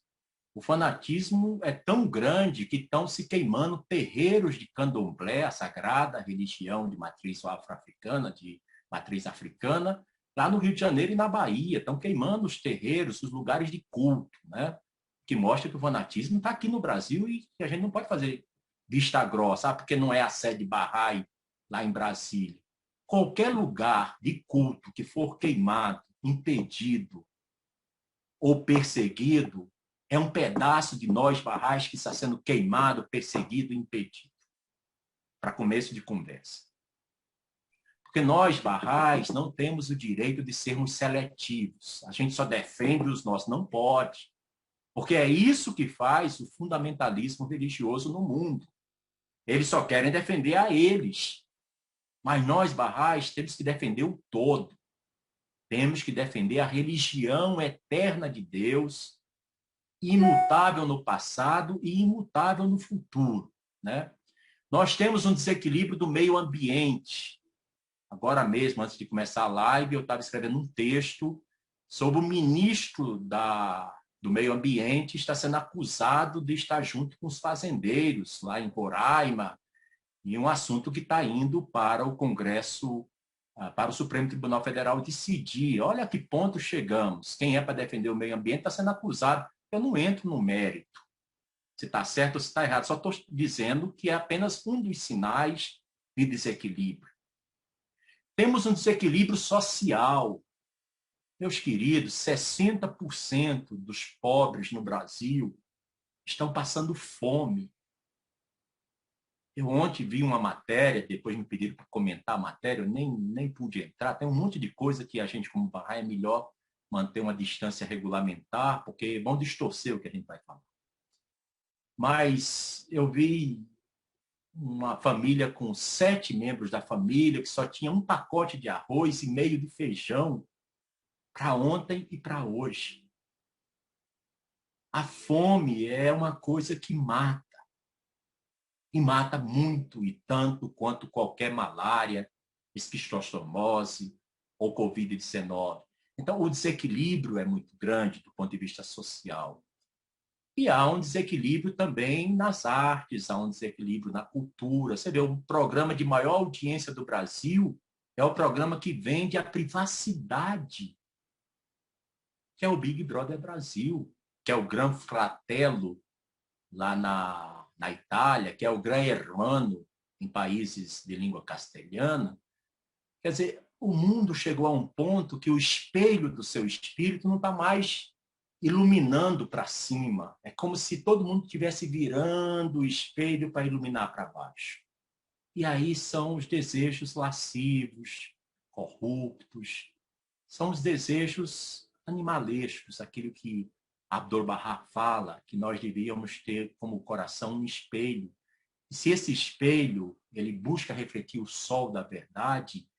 O fanatismo é tão grande que estão se queimando terreiros de candomblé, a sagrada religião de matriz afro-africana, de matriz africana, lá no Rio de Janeiro e na Bahia. Estão queimando os terreiros, os lugares de culto, né? Que mostra que o fanatismo está aqui no Brasil e que a gente não pode fazer vista grossa, porque não é a sede Bahá'í lá em Brasília. Qualquer lugar de culto que for queimado, impedido ou perseguido, é um pedaço de nós barrais que está sendo queimado, perseguido e impedido. Para começo de conversa. Porque nós barrais não temos o direito de sermos seletivos. A gente só defende os nossos. Não pode. Porque é isso que faz o fundamentalismo religioso no mundo. Eles só querem defender a eles. Mas nós barrais temos que defender o todo. Temos que defender a religião eterna de Deus, imutável no passado e imutável no futuro, né? Nós temos um desequilíbrio do meio ambiente. Agora mesmo, antes de começar a live, eu estava escrevendo um texto sobre o ministro do meio ambiente está sendo acusado de estar junto com os fazendeiros lá em Roraima, e um assunto que está indo para o Congresso, para o Supremo Tribunal Federal decidir. Olha a que ponto chegamos. Quem é para defender o meio ambiente está sendo acusado. Eu não entro no mérito se está certo ou se está errado. Só estou dizendo que é apenas um dos sinais de desequilíbrio. Temos um desequilíbrio social. Meus queridos, 60% dos pobres no Brasil estão passando fome. Eu ontem vi uma matéria, depois me pediram para comentar a matéria, eu nem pude entrar. Tem um monte de coisa que a gente, como Bahá'í, é melhor manter uma distância regulamentar, porque vão distorcer o que a gente vai falar. Mas eu vi uma família com 7 membros da família que só tinha um pacote de arroz e meio de feijão para ontem e para hoje. A fome é uma coisa que mata. E mata muito e tanto quanto qualquer malária, esquistossomose ou Covid-19. Então, o desequilíbrio é muito grande do ponto de vista social. E há um desequilíbrio também nas artes, há um desequilíbrio na cultura. Você vê, o programa de maior audiência do Brasil é o programa que vende a privacidade, que é o Big Brother Brasil, que é o Gran Fratello lá na Itália, que é o Gran Hermano em países de língua castelhana. Quer dizer, o mundo chegou a um ponto que o espelho do seu espírito não está mais iluminando para cima. É como se todo mundo estivesse virando o espelho para iluminar para baixo. E aí são os desejos lascivos, corruptos, são os desejos animalescos, aquilo que Abdu'l-Bahá fala, que nós devíamos ter como coração um espelho. E se esse espelho ele busca refletir o sol da verdade,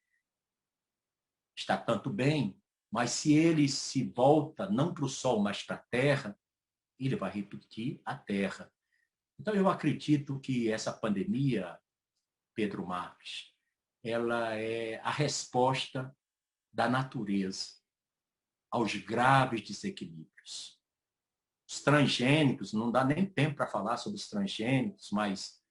está tanto bem, mas se ele se volta não para o sol, mas para a terra, ele vai repetir a terra. Então, eu acredito que essa pandemia, Pedro Marques, ela é a resposta da natureza aos graves desequilíbrios. Os transgênicos, não dá nem tempo para falar sobre os transgênicos, mas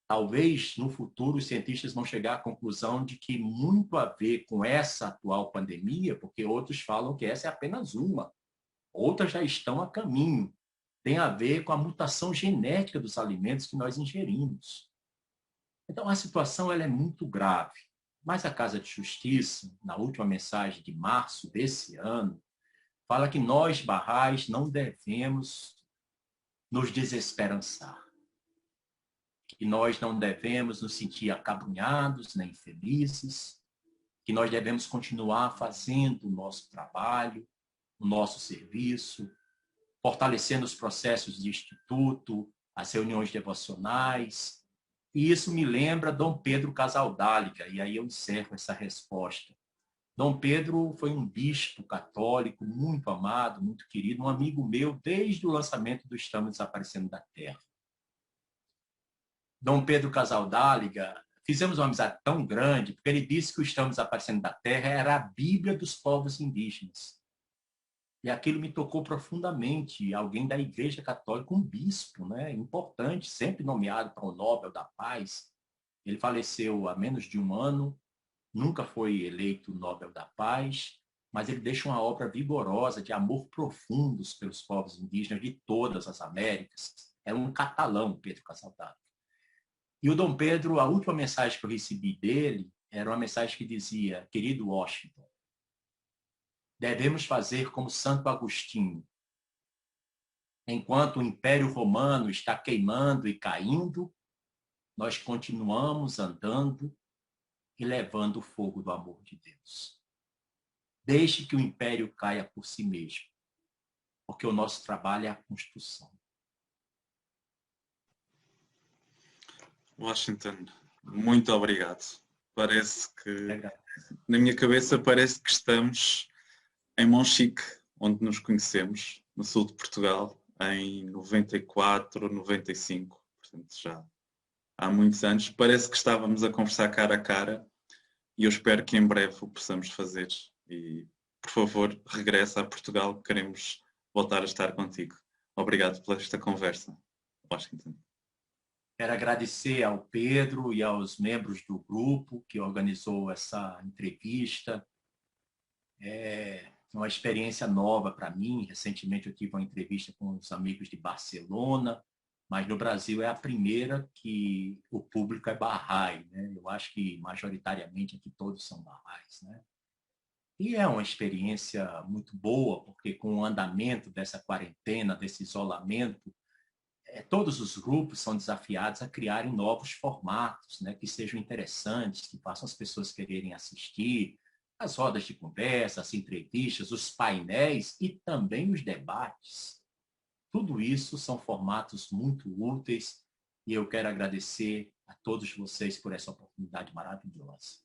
talvez no futuro os cientistas vão chegar à conclusão de que muito a ver com essa atual pandemia, porque outros falam que essa é apenas uma, outras já estão a caminho. Tem a ver com a mutação genética dos alimentos que nós ingerimos. Então, a situação ela é muito grave. Mas a Casa de Justiça, na última mensagem de março desse ano, fala que nós, barrais, não devemos nos desesperançar. Que nós não devemos nos sentir acabrunhados nem felizes, que nós devemos continuar fazendo o nosso trabalho, o nosso serviço, fortalecendo os processos de instituto, as reuniões devocionais. E isso me lembra Dom Pedro Casaldáliga, e aí eu encerro essa resposta. Dom Pedro foi um bispo católico muito amado, muito querido, um amigo meu desde o lançamento do Estamos Desaparecendo da Terra. Dom Pedro Casaldáliga, fizemos uma amizade tão grande, porque ele disse que o Estamos Desaparecendo da Terra era a Bíblia dos povos indígenas. E aquilo me tocou profundamente. Alguém da Igreja Católica, um bispo, né, importante, sempre nomeado para o Nobel da Paz. Ele faleceu há menos de um ano, nunca foi eleito Nobel da Paz, mas ele deixa uma obra vigorosa de amor profundos pelos povos indígenas de todas as Américas. É um catalão, Pedro Casaldáliga. E o Dom Pedro, a última mensagem que eu recebi dele era uma mensagem que dizia: querido Washington, devemos fazer como Santo Agostinho. Enquanto o Império Romano está queimando e caindo, nós continuamos andando e levando o fogo do amor de Deus. Deixe que o império caia por si mesmo, porque o nosso trabalho é a construção. Washington, muito obrigado. Parece que, na minha cabeça, parece que estamos em Monchique, onde nos conhecemos, no sul de Portugal, em 94, 95, portanto já há muitos anos. Parece que estávamos a conversar cara a cara e eu espero que em breve o possamos fazer. E, por favor, regressa a Portugal, queremos voltar a estar contigo. Obrigado por esta conversa, Washington. Quero agradecer ao Pedro e aos membros do grupo que organizou essa entrevista. É uma experiência nova para mim. Recentemente eu tive uma entrevista com os amigos de Barcelona, mas no Brasil é a primeira que o público é Bahá'í, né? Eu acho que majoritariamente aqui todos são Bahá'ís, né? E é uma experiência muito boa, porque com o andamento dessa quarentena, desse isolamento, todos os grupos são desafiados a criarem novos formatos, né, que sejam interessantes, que façam as pessoas quererem assistir, as rodas de conversa, as entrevistas, os painéis e também os debates. Tudo isso são formatos muito úteis e eu quero agradecer a todos vocês por essa oportunidade maravilhosa.